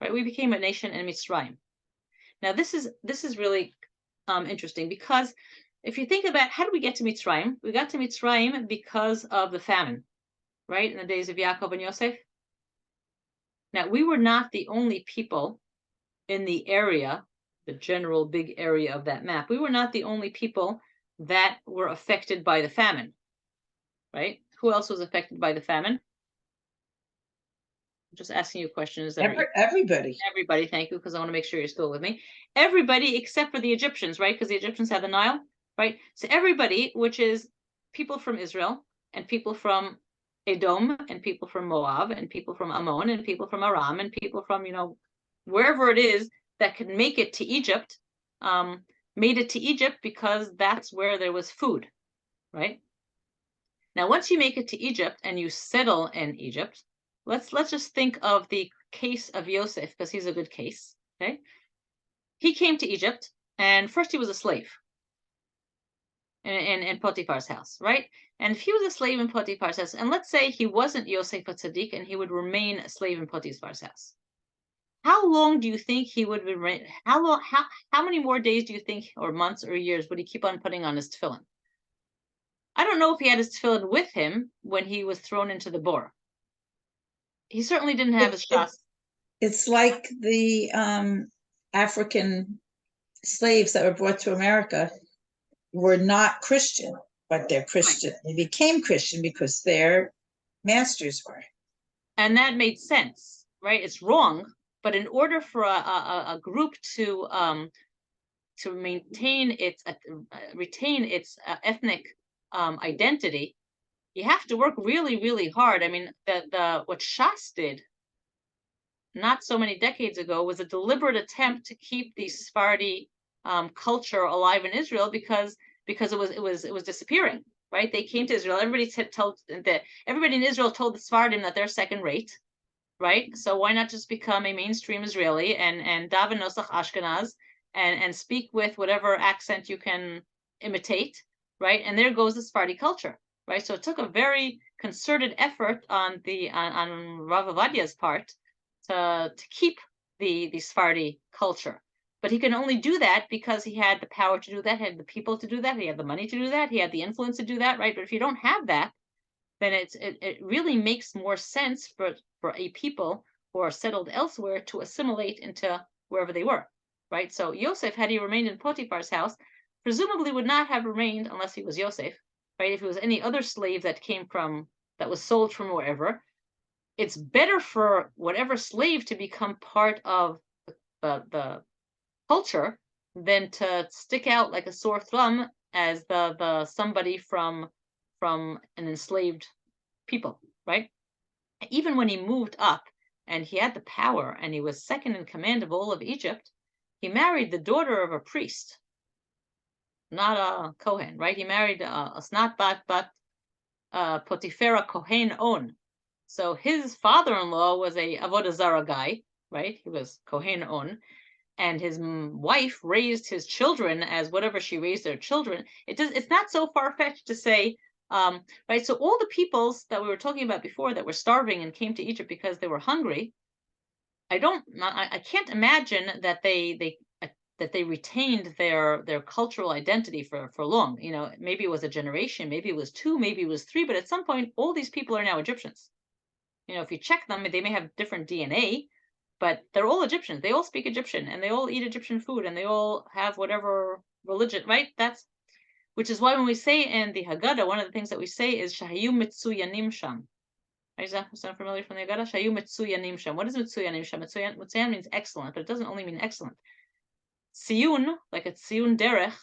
right? We became a nation in Mitzrayim. Now this is really interesting because if you think about how did we get to Mitzrayim, we got to Mitzrayim because of the famine, right? In the days of Yaakov and Yosef. Now we were not the only people in the area, the general big area of that map. We were not the only people that were affected by the famine, right? Who else was affected by the famine? I'm just asking you questions. Everybody. Everybody, thank you, because I want to make sure you're still with me. Everybody except for the Egyptians, right? Because the Egyptians had the Nile, right? So everybody, which is people from Israel and people from Edom and people from Moab and people from Ammon and people from Aram and people from, wherever it is that could make it to Egypt, made it to Egypt because that's where there was food, right? Now, once you make it to Egypt and you settle in Egypt, let's just think of the case of Yosef, because he's a good case, okay? He came to Egypt, and first he was a slave in Potiphar's house, right? And if he was a slave in Potiphar's house, and let's say he wasn't Yosef a tzaddik, and he would remain a slave in Potiphar's house, how long do you think he would remain? How many more days do you think, or months or years, would he keep on putting on his tefillin? I don't know if he had his tefillin with him when he was thrown into the bor. He certainly didn't have his shas. It's like the African slaves that were brought to America were not Christian, but they're Christian. Right. They became Christian because their masters were. And that made sense, right? It's wrong, but in order for a group to maintain its retain its ethnic identity, you have to work really, really hard. I mean, what Shas did not so many decades ago was a deliberate attempt to keep the Sephardi culture alive in Israel because it was disappearing, right? They came to Israel. Everybody in Israel told the Sephardim that they're second rate, right? So why not just become a mainstream Israeli and daven nosach Ashkenaz and speak with whatever accent you can imitate, right? And there goes the Sephardi culture. Right, so it took a very concerted effort on Rav Avadia's part to keep the Sephardi culture, but he can only do that because he had the power to do that, he had the people to do that, he had the money to do that, he had the influence to do that, right? But if you don't have that, then it really makes more sense for a people who are settled elsewhere to assimilate into wherever they were, right? So Yosef, had he remained in Potiphar's house, presumably would not have remained unless he was Yosef. Right? If it was any other slave that was sold from wherever, it's better for whatever slave to become part of the culture than to stick out like a sore thumb as the somebody from an enslaved people, right? Even when he moved up and he had the power and he was second in command of all of Egypt, he married the daughter of a priest. Not a Kohen, right? He married Asnat bat Potifera Kohen On. So his father-in-law was a Avodah Zarah guy, right? He was Kohen On, and his wife raised his children as whatever she raised their children. It's not so far-fetched to say, right? So all the peoples that we were talking about before that were starving and came to Egypt because they were hungry, I can't imagine that they retained their cultural identity for long. Maybe it was a generation, maybe it was two, maybe it was three, but at some point, all these people are now Egyptians. If you check them, they may have different DNA, but they're all Egyptians. They all speak Egyptian, and they all eat Egyptian food, and they all have whatever religion, right? Which is why when we say in the Haggadah, one of the things that we say is Shahayu Mitsuyanim Sham. Is that familiar from the Haggadah? Shahayu Mitsuyanim Sham. What is Mitsuyanim Sham? Mitsuyan means excellent, but it doesn't only mean excellent. Tzion, like a Tzion derech,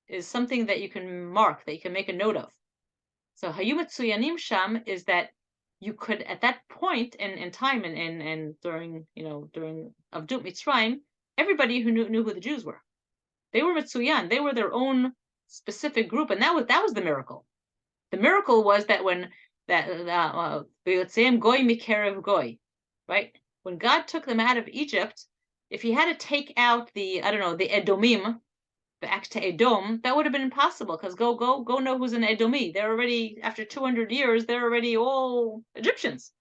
is something that you can mark, that you can make a note of. So Hayu Mitsuyanim Sham is that you could, at that point in time and during Avdut Mitzrayim, everybody who knew who the Jews were. They were Mitsuyan, they were their own specific group, and that was the miracle. The miracle was that when V'yotzeim Goy Mikerev Goy, right? When God took them out of Egypt, if he had to take out the Edomim, back to Edom, that would have been impossible, because go know who's an Edomi. They're already, after 200 years, they're already all Egyptians.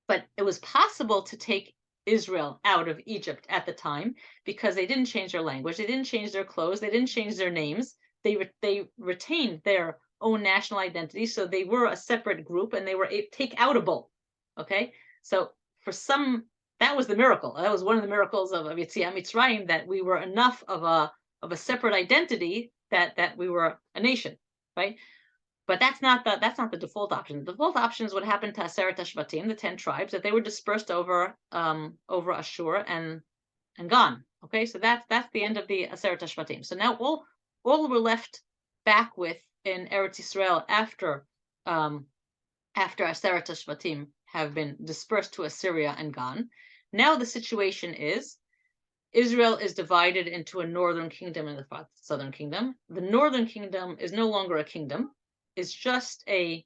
But it was possible to take Israel out of Egypt at the time because they didn't change their language, they didn't change their clothes, they didn't change their names. They retained their own national identity, so they were a separate group and they were take-outable. Okay, so for some, that was the miracle. That was one of the miracles of Yetziat Mitzrayim, that we were enough of a separate identity that we were a nation, right? But that's not the default option. The default option is what happened to Aseret HaShvatim, the 10 tribes, that they were dispersed over Ashur and gone. Okay, so that's the end of the Aseret HaShvatim. So now all we're left back with in Eretz Yisrael after Aseret HaShvatim have been dispersed to Assyria and gone. Now the situation is Israel is divided into a northern kingdom and a southern kingdom. The northern kingdom is no longer a kingdom. It's just a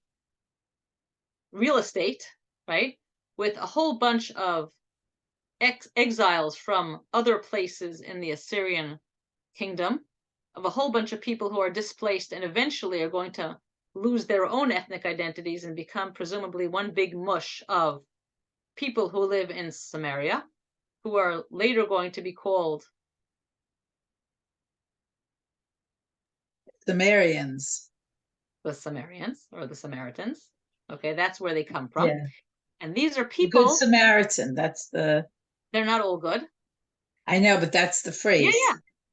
real estate, right? With a whole bunch of exiles from other places in the Assyrian kingdom, of a whole bunch of people who are displaced and eventually are going to lose their own ethnic identities and become presumably one big mush of people who live in Samaria, who are later going to be called Sumerians. the Sumerians or the Samaritans. Okay, that's where they come from. Yeah. And these are The people. Good Samaritan. That's the. They're not all good. I know, but that's the phrase.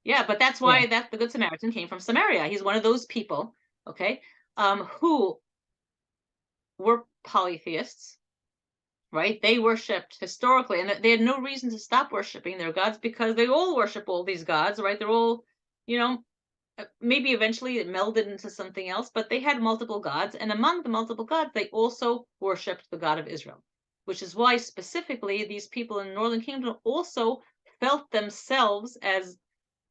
Yeah. But that's why Yeah. the Good Samaritan came from Samaria. He's one of those people, okay, who were polytheists, right? They worshipped historically, and they had no reason to stop worshiping their gods because they all worship all these gods, right? They're all, maybe eventually it melded into something else, but they had multiple gods, and among the multiple gods, they also worshipped the God of Israel, which is why specifically these people in the Northern Kingdom also felt themselves as,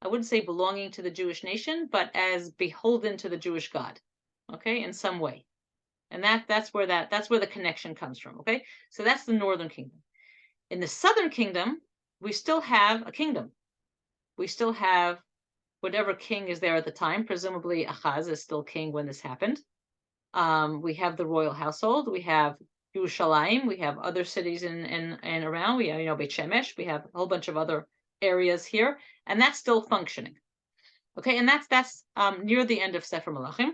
I wouldn't say belonging to the Jewish nation, but as beholden to the Jewish God, okay, in some way. And that's where the connection comes from, okay? So that's the Northern Kingdom. In the Southern Kingdom, we still have a kingdom. We still have whatever king is there at the time. Presumably Ahaz is still king when this happened. We have the royal household. We have Yerushalayim. We have other cities in around. We have, Beit Shemesh. We have a whole bunch of other areas here, and that's still functioning. Okay, and that's near the end of Sefer Melachim.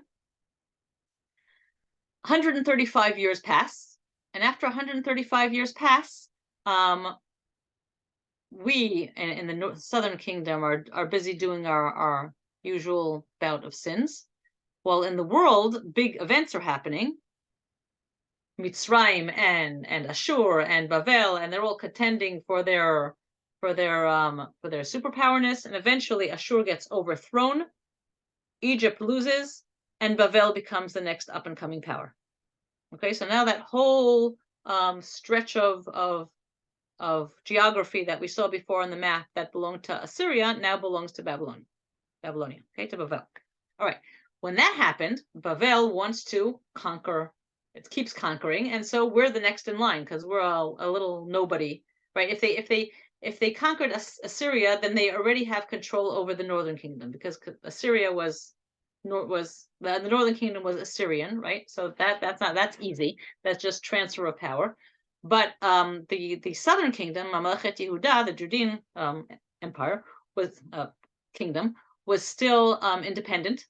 135 years pass, and after 135 years pass, we in the Southern Kingdom are busy doing our usual bout of sins, while in the world big events are happening. Mitzrayim and Ashur and Bavel, and they're all contending for their superpowerness, and eventually Ashur gets overthrown, Egypt loses, and Bavel becomes the next up and coming power. Okay, so now that whole stretch of geography that we saw before on the map that belonged to Assyria now belongs to Babylonia, okay, to Bavel. All right, when that happened, Bavel wants to conquer. It keeps conquering, and so we're the next in line because we're a little nobody, right? If they conquered Assyria, then they already have control over the Northern Kingdom because Assyria the Northern Kingdom was Assyrian, right? So that's easy. That's just transfer of power. But the Southern Kingdom, Mamlechet Yehuda, the Judean empire, kingdom, was still independent,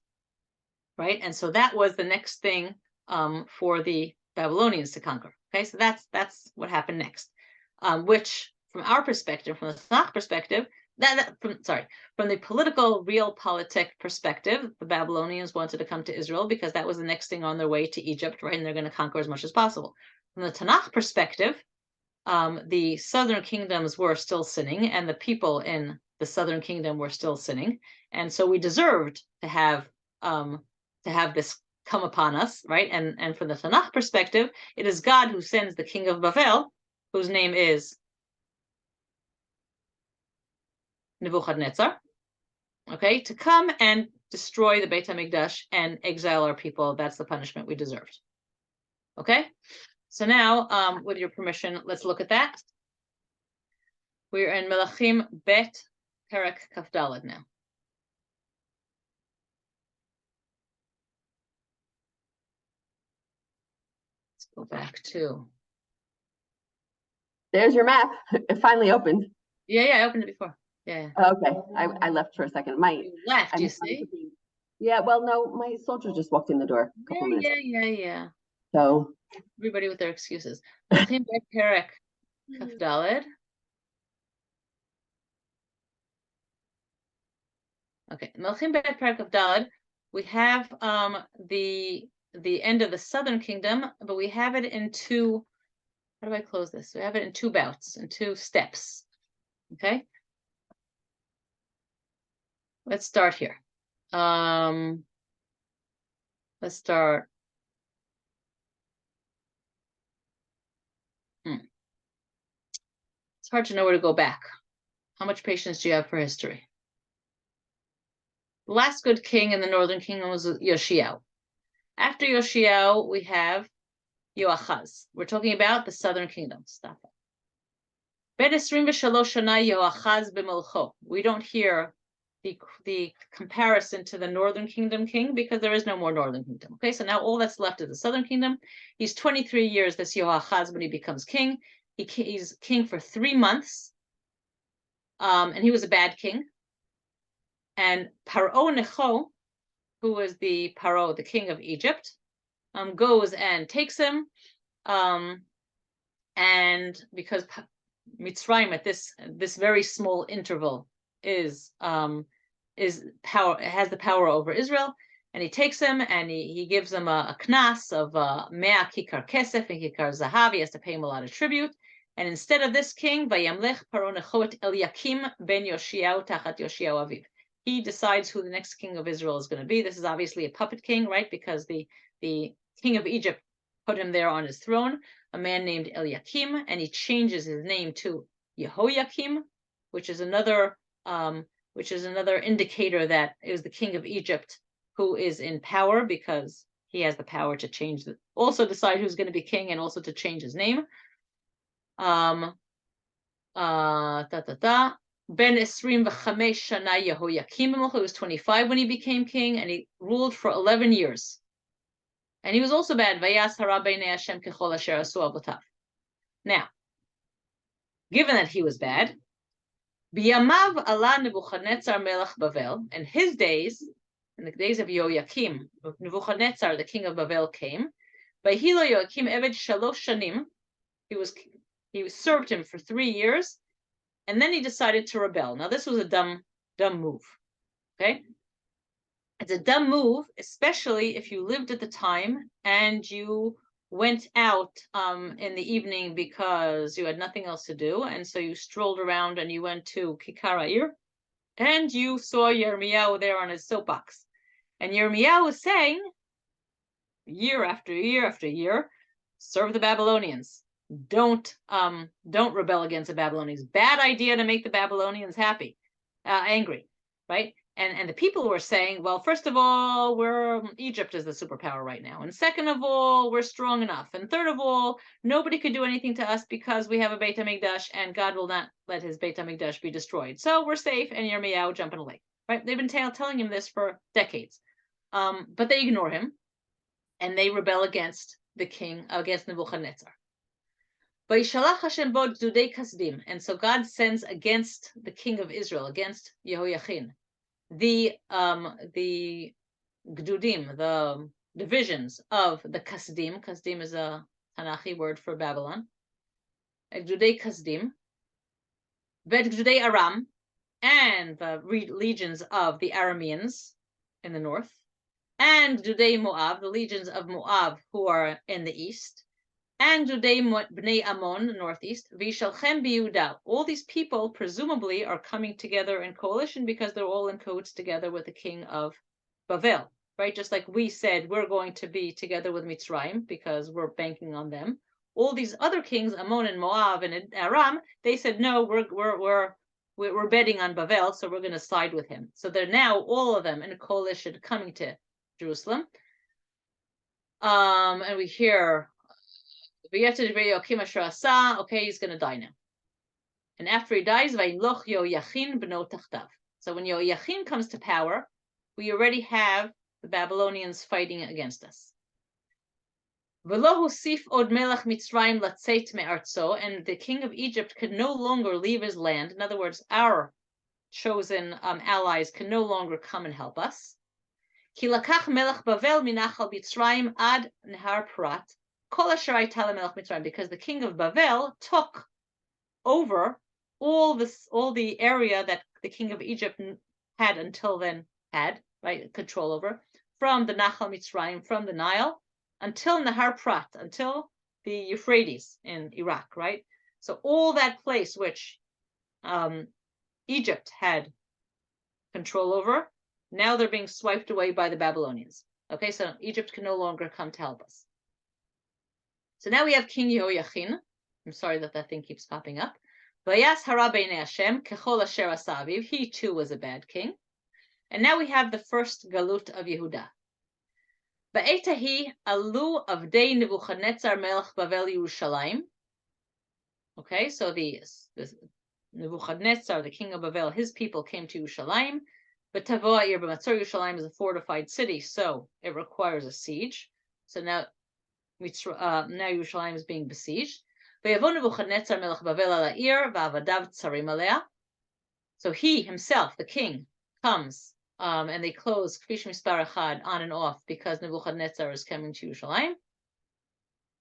right? And so that was the next thing for the Babylonians to conquer. Okay, so that's what happened next. Which, from our perspective, from the Tanakh perspective, from the political realpolitik perspective, the Babylonians wanted to come to Israel because that was the next thing on their way to Egypt, right? And they're going to conquer as much as possible. From the Tanakh perspective, the southern kingdoms were still sinning, and the people in the southern kingdom were still sinning, and so we deserved to have this come upon us, right? And from the Tanakh perspective, it is God who sends the king of Bavel, whose name is Nebuchadnezzar, okay, to come and destroy the Beit HaMikdash and exile our people. That's the punishment we deserved. Okay, so now, with your permission, let's look at that. We're in Melachim Bet Perek Kaf Daled now. go back to. There's your map. It finally opened. Yeah, I opened it before. Yeah. Okay, I left for a second. You left, you see? Yeah, well, no, my soldier just walked in the door a couple minutes. Yeah. So Everybody with their excuses. Melchim Bet Perek Kaf Daled. Okay, Melchim Bet Perek Kaf Daled. We have the end of the southern kingdom, but we have it in two. How do I close this? We have it in two bouts, in two steps. Okay. Let's start here. Let's start. It's hard to know where to go back. How much patience do you have for history? The last good king in the northern kingdom was Yoshiao. After Yoshiao, we have Yoachaz. We're talking about the southern kingdom. Stop it. Ben Esrim v'Shalosh Shana Yoachaz b'Milcho. We don't hear the comparison to the northern kingdom king because there is no more northern kingdom. Okay, so now all that's left is the southern kingdom. He's 23 years, this Yoachaz, when he becomes king. He's king for 3 months. And he was a bad king. And Paro Necho, who was the Paro, the king of Egypt, goes and takes him. And because Mitzrayim at this very small interval is power, has the power over Israel, and he takes him and he gives him a knas of 100 kikar kesef and kikar zahav. He has to pay him a lot of tribute. And instead of this king, Vayamlech Paro Necho et Eliakim ben Yoshiao tachat Yoshiao aviv. He decides who the next king of Israel is going to be. This is obviously a puppet king, right? Because the king of Egypt put him there on his throne, a man named Eliakim, and he changes his name to Yehoiakim, which is another indicator that it was the king of Egypt who is in power because he has the power to change also decide who's going to be king and also to change his name. Ben Esrim v'Chamesh Shana Yehoiakim. He was 25 when he became king, and he ruled for 11 years. And he was also bad. Vayas hara b'nei Hashem kechol asher asu avotav. Now, given that he was bad, b'yamav ala Nebuchadnezzar melech Bavel, and his days, in the days of Yehoiakim, Nebuchadnezzar, the king of Bavel, came. Vayhilo Yoakim eved shalosh shanim. He served him for 3 years. And then he decided to rebel. Now, this was a dumb move, okay? It's a dumb move, especially if you lived at the time and you went out in the evening because you had nothing else to do. And so you strolled around and you went to Kikar Ha'ir and you saw Yirmiyahu there on his soapbox. And Yirmiyahu was saying, year after year after year, serve the Babylonians. Don't rebel against the Babylonians. Bad idea to make the Babylonians angry, right? And the people were saying, well, first of all, Egypt is the superpower right now, and second of all, we're strong enough, and third of all, nobody could do anything to us because we have a Beit HaMikdash, and God will not let His Beit HaMikdash be destroyed. So we're safe, and Yirmiyahu jump in a lake, right? They've been telling him this for decades, but they ignore him, and they rebel against the king, against Nebuchadnezzar. And so God sends against the king of Israel, against Yehoiachin, the Gdudim, the divisions of the Kasdim. Kasdim is a Tanachi word for Babylon. Gdudei Kasdim, Bet Gdudei Aram, and the legions of the Arameans in the north, and Gdudei Moab, the legions of Moab who are in the east, and Judei Bnei Ammon, northeast, Vishalchem Biyuda. All these people presumably are coming together in coalition because they're all in cahoots together with the king of Bavel, right? Just like we said, we're going to be together with Mitzrayim because we're banking on them. All these other kings, Ammon and Moab and Aram, they said, no, we're betting on Bavel, so we're going to side with him. So they're now all of them in a coalition coming to Jerusalem. And we hear, okay, he's going to die now. And after he dies, so when Yoachin comes to power, we already have the Babylonians fighting against us. od melech Mitzrayim latzeit me'artzo, and the king of Egypt could no longer leave his land. In other words, our chosen allies can no longer come and help us. Ki lakach melech Bavel minachal Mitzrayim ad nehar Prat, kol asher hayta lemelech Mitzrayim, because the king of Bavel took over all the area that the king of Egypt had until then control over, from the Nachal Mitzrayim, from the Nile, until Nahar Prat, until the Euphrates in Iraq, right? So all that place which Egypt had control over, now they're being swiped away by the Babylonians. Okay, so Egypt can no longer come to help us. So now we have King Yehoiachin. I'm sorry that thing keeps popping up. Vayas hara b'nei Hashem kechol asher asa aviv. He too was a bad king. And now we have the first galut of Yehuda. Ba'etahi alu avdei Nebuchadnezzar melech Bavel Yerushalayim. Okay, so the Nebuchadnezzar, the king of Bavel, his people came to Yerushalayim. But Tavoa Ir b'matzor, Yerushalayim is a fortified city, so it requires a siege. So now Yerushalayim is being besieged. V'yavo Nebuchadnezzar melech Bavel al ha'ir v'avadav tzarim alea. So he himself, the king, comes and they close Kfish Mispar Echad on and off because Nebuchadnezzar is coming to Yerushalayim.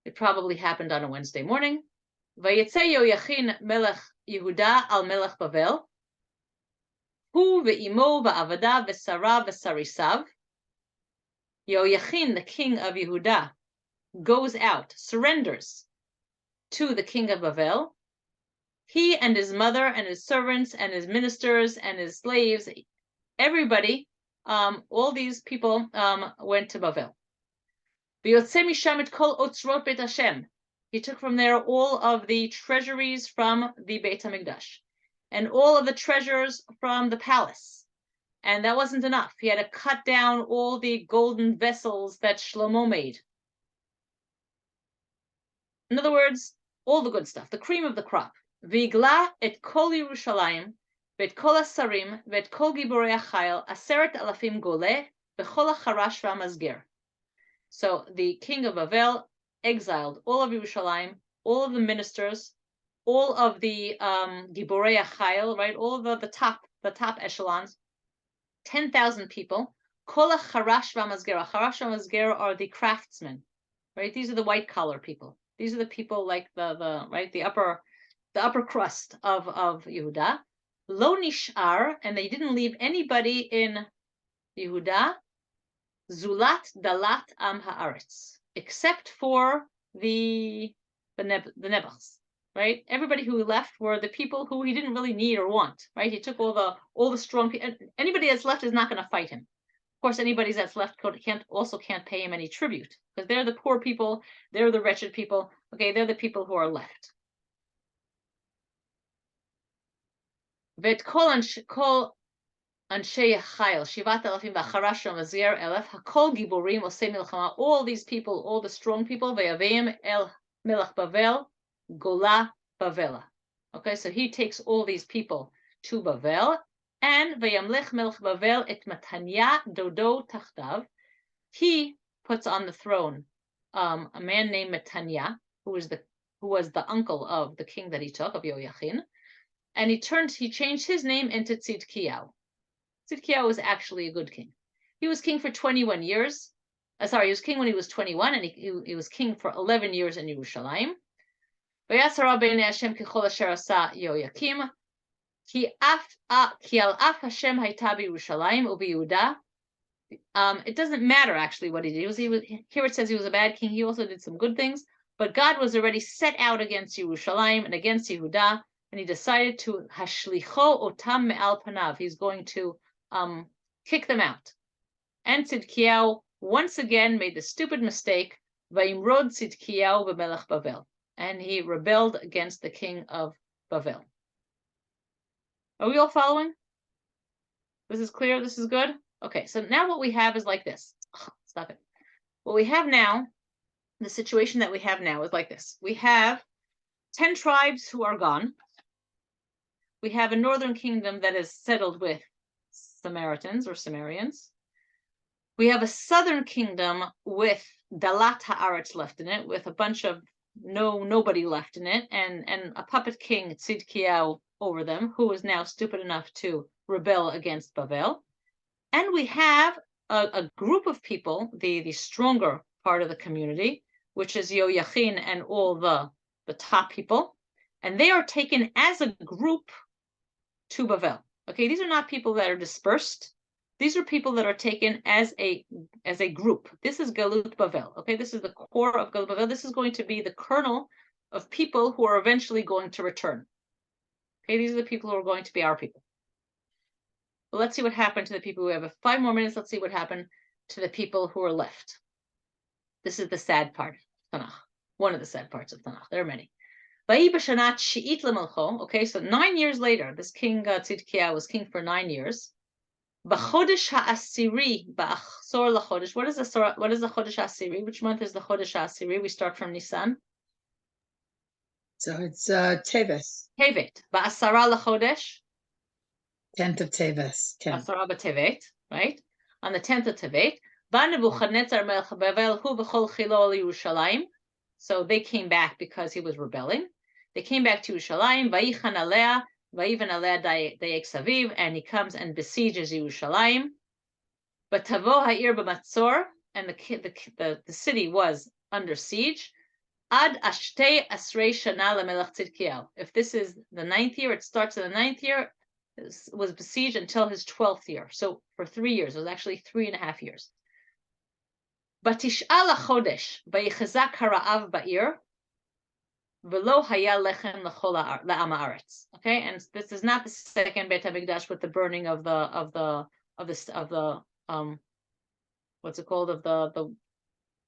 It probably happened on a Wednesday morning. Vayetze Yehoiachin melech Yehuda al melech Bavel. Hu ve'imo va'avadav v'sara v'sarisav. Yehoiachin, the king of Yehuda, goes out, surrenders to the king of Bavel. He and his mother and his servants and his ministers and his slaves, everybody, all these people went to Bavel. V'yotze misham et kol otzrot Beit Hashem. He took from there all of the treasuries from the Beit HaMikdash and all of the treasures from the palace. And that wasn't enough. He had to cut down all the golden vessels that Shlomo made. In other words, all the good stuff, the cream of the crop. V'igla et kol Yerushalayim, v'et kol asarim, v'et kol giborei achayil, 10,000 goleh, v'chol hacharash v'amazger. So the king of Bavel exiled all of Yerushalayim, all of the ministers, all of the giborei achayil, right? All of the top echelons, 10,000 people. Kol hacharash v'amazger. Hacharash v'amazger are the craftsmen, right? These are the white collar people. These are the people like the upper crust of Yehuda. Lo nishar, and they didn't leave anybody in Yehuda. Zulat dalat am haaretz, except for the Nebachs, right? Everybody who left were the people who he didn't really need or want, right? He took all the strong people. Anybody that's left is not going to fight him. Of course, anybody that's left can't pay him any tribute because they're the poor people, they're the wretched people. Okay, they're the people who are left. Vet kol anshei chayil, Shivat elafim v'acharash v'amazger elef, hakol giborim osei milchama. All these people, all the strong people, ve'yaveim el melech Bavel, gola Bavela. Okay, so he takes all these people to Bavel. And vayamlech melech Bavel et Matanya dodo tachtav. He puts on the throne a man named Matanya, who was the uncle of the king that he took, of Yehoiachin, and he changed his name into Tzidkiyahu. Tzidkiyahu was actually a good king. He was king for 21 years. He was king when he was 21, and he was king for 11 years in Yerushalayim. Vayas hara b'nei Hashem kechol asher asa Yehoiakim. Ki al af Hashem hayta b'Yerushalayim u'b'Yehuda. It doesn't matter actually what he did. Here it says he was a bad king. He also did some good things, but God was already set out against Yerushalayim and against Yehuda, and he decided to hashlicho otam me'al panav. He's going to kick them out. And Tzidkiyahu once again made the stupid mistake. Vayimrod Tzidkiyahu b'melech Bavel, and he rebelled against the king of Bavel. Are we all following? This is clear? This is good? Okay, so now what we have is like this. Stop it. What we have now, the situation that we have now is like this. We have 10 tribes who are gone. We have a northern kingdom that is settled with Samaritans or Sumerians. We have a southern kingdom with dalat haaretz left in it, with a bunch of nobody left in it, and a puppet king Tzidkiyahu over them, who is now stupid enough to rebel against Bavel. And we have a group of people, the stronger part of the community, which is Yoyachin and all the top people, and they are taken as a group to Bavel. Okay, these are not people that are dispersed. These are people that are taken as a group. This is Galut Bavel. Okay, this is the core of Galut Bavel. This is going to be the kernel of people who are eventually going to return. Okay, these are the people who are going to be our people. But let's see what happened to the people. We have 5 more minutes. Let's see what happened to the people who are left. This is the sad part of Tanakh. One of the sad parts of Tanakh. There are many. Okay, so 9 years later, this king Tzidkiyahu was king for 9 years. B'chodesh ha'asiri ba'achzor lachodesh. What is the chodesh ha'asiri? Which month is the chodesh ha'asiri? We start from Nisan. So it's Teves, Tevet. Ba'asara lachodesh. 10th of Teves. 10th. Asara b'Tevet, right? On the 10th of Tevet. Ba Nebuchadnezzar melech Bavel hu b'chol chilo Yerushalayim. So they came back because he was rebelling. They came back to Yerushalayim. Vayichan alea. Vayivan alea dayek saviv, and he comes and besieges Yerushalayim. But tavo ha'ir b'matzor, and the city was under siege. Ad ashtei asrei shana lemelech Tzidkiyahu. If this is the 9th year, it starts in the 9th year. It was besieged until his 12th year. So for 3 years, it was actually 3.5 years. Batish'al chodesh vayichazak hara'av ba'ir. V'lo haya lechem l'chol la'am haaretz. Okay, and this is not the second Beit HaMikdash with the burning of the what's it called, of the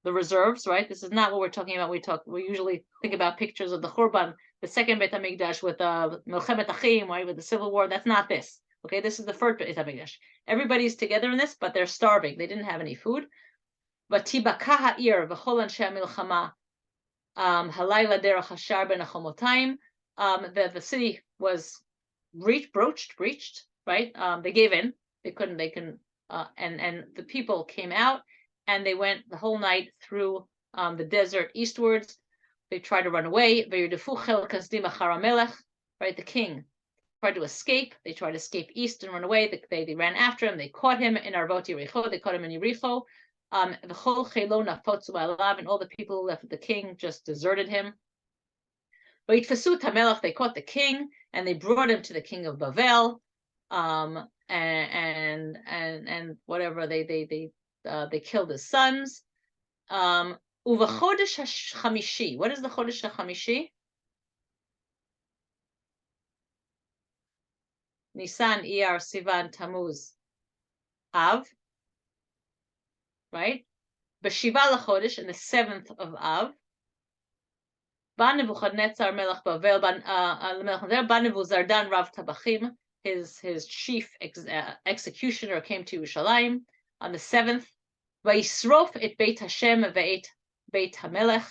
reserves, right? This is not what we're talking about. We usually think about pictures of the Churban, the second Beit HaMikdash with the Melchemet Achim, right, with the civil war. That's not this. Okay, this is the first Beit HaMikdash. Everybody's together in this, but they're starving. They didn't have any food. V'tibaka ha'ir v'chol anshe milchama. Halayla derech hashar ben achomotayim. The city was breached, right? They gave in. They couldn't. And the people came out, and they went the whole night through the desert eastwards. They tried to run away. Right, the king tried to escape. They tried to escape east and run away. They ran after him. They caught him in Arvot Yericho. They caught him in Yericho. And all the people who left the king just deserted him. They caught the king, and they brought him to the king of Bavel, and whatever, they killed his sons. Uvachodesh hachamishi. What is the chodesh hachamishi? Nisan, Iyar, Sivan, Tammuz, Av. Right? B'shiva l'chodesh, in the 7th of Av. Ba Nebuchadnezzar melech Bavel, ba Nebuzardan Rav Tabachim, his chief executioner, came to Yerushalayim on the 7th. Vayisrof et Beit Hashem ve'et Beit HaMelech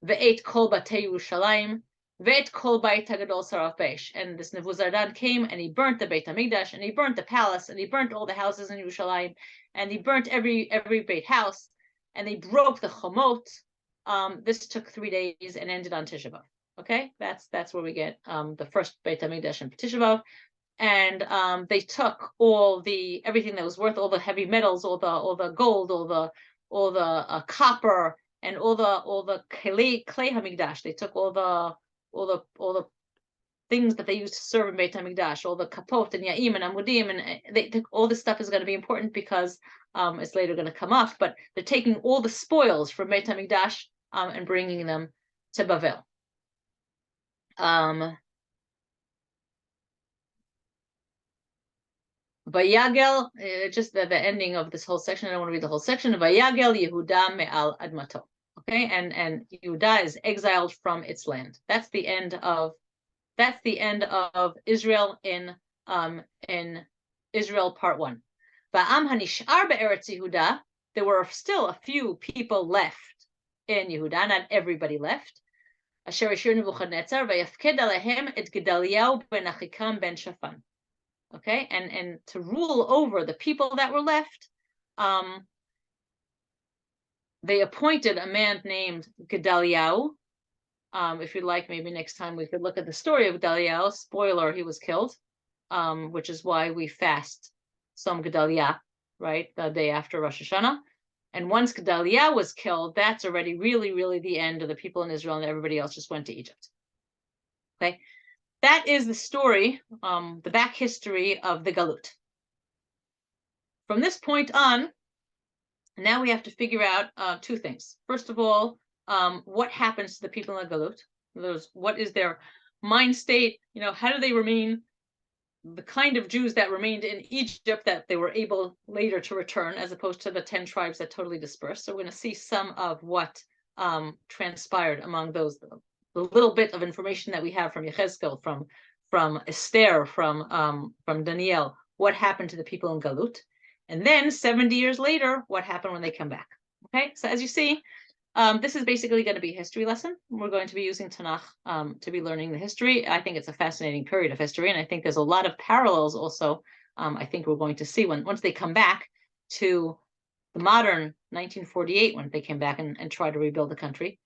ve'et kol batei Yerushalayim ve'et kol Beit HaGadol Sarav Beish. And this Nebuzardan came, and he burnt the Beit HaMikdash, and he burnt the palace, and he burnt all the houses in Yerushalayim, and he burnt every Beit house, and they broke the Chomot. This took 3 days and ended on Tisha B'Av. Okay, that's where we get the first Beit HaMikdash and Tisha B'Av. And they took everything that was worth, all the heavy metals, all the gold, all the copper, and all the clay Hamikdash. They took all the things that they used to serve in Beit HaMikdash, all the kapot and yaim and amudim, and they took all this stuff is going to be important because it's later going to come up. But they're taking all the spoils from Beit HaMikdash and bringing them to Bavel. Vayagel, just the ending of this whole section. I don't want to read the whole section. Vayagel Yehuda me'al admato. Okay, and Yehuda is exiled from its land. That's the end of Israel in Israel Part 1. Va'am hanishar be'eretz Yehuda. There were still a few people left in Yehuda, not everybody left. Asher yishir Nebuchadnezzar vayafked alehem et Gedaliyahu ben Achikam ben Shaphan. Okay, and to rule over the people that were left, they appointed a man named Gedaliah. If you'd like, maybe next time we could look at the story of Gedaliah. Spoiler, he was killed, which is why we fast Tzom Gedaliah, right, the day after Rosh Hashanah. And once Gedaliah was killed, that's already really, really the end of the people in Israel, and everybody else just went to Egypt. Okay, that is the story, the back history of the Galut. From this point on, now we have to figure out two things. First of all, what happens to the people in the Galut? In other words, what is their mind state? You know, how do they remain the kind of Jews that remained in Egypt that they were able later to return, as opposed to the 10 tribes that totally dispersed? So we're going to see some of what transpired among those, the little bit of information that we have from Yechezkel, from Esther, from Daniel, what happened to the people in Galut. And then 70 years later, what happened when they come back. Okay, so as you see, this is basically going to be a history lesson. We're going to be using Tanakh to be learning the history. I think it's a fascinating period of history, and I think there's a lot of parallels also. I think we're going to see once they come back to the modern 1948, when they came back and tried to rebuild the country.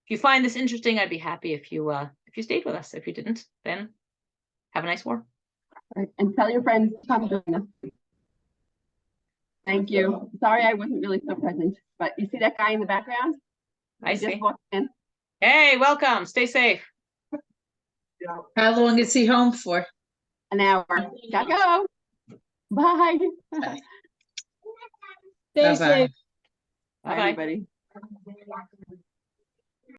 If you find this interesting, I'd be happy if you stayed with us. If you didn't, then have a nice war. Right, and tell your friends to come join us. Thank you. Sorry I wasn't really so present, but you see that guy in the background? I He just see. walked in. Hey, welcome. Stay safe. How long is he home for? An hour. Gotta go. Bye. Bye. Stay Bye-bye. safe. Bye-bye. Bye, everybody.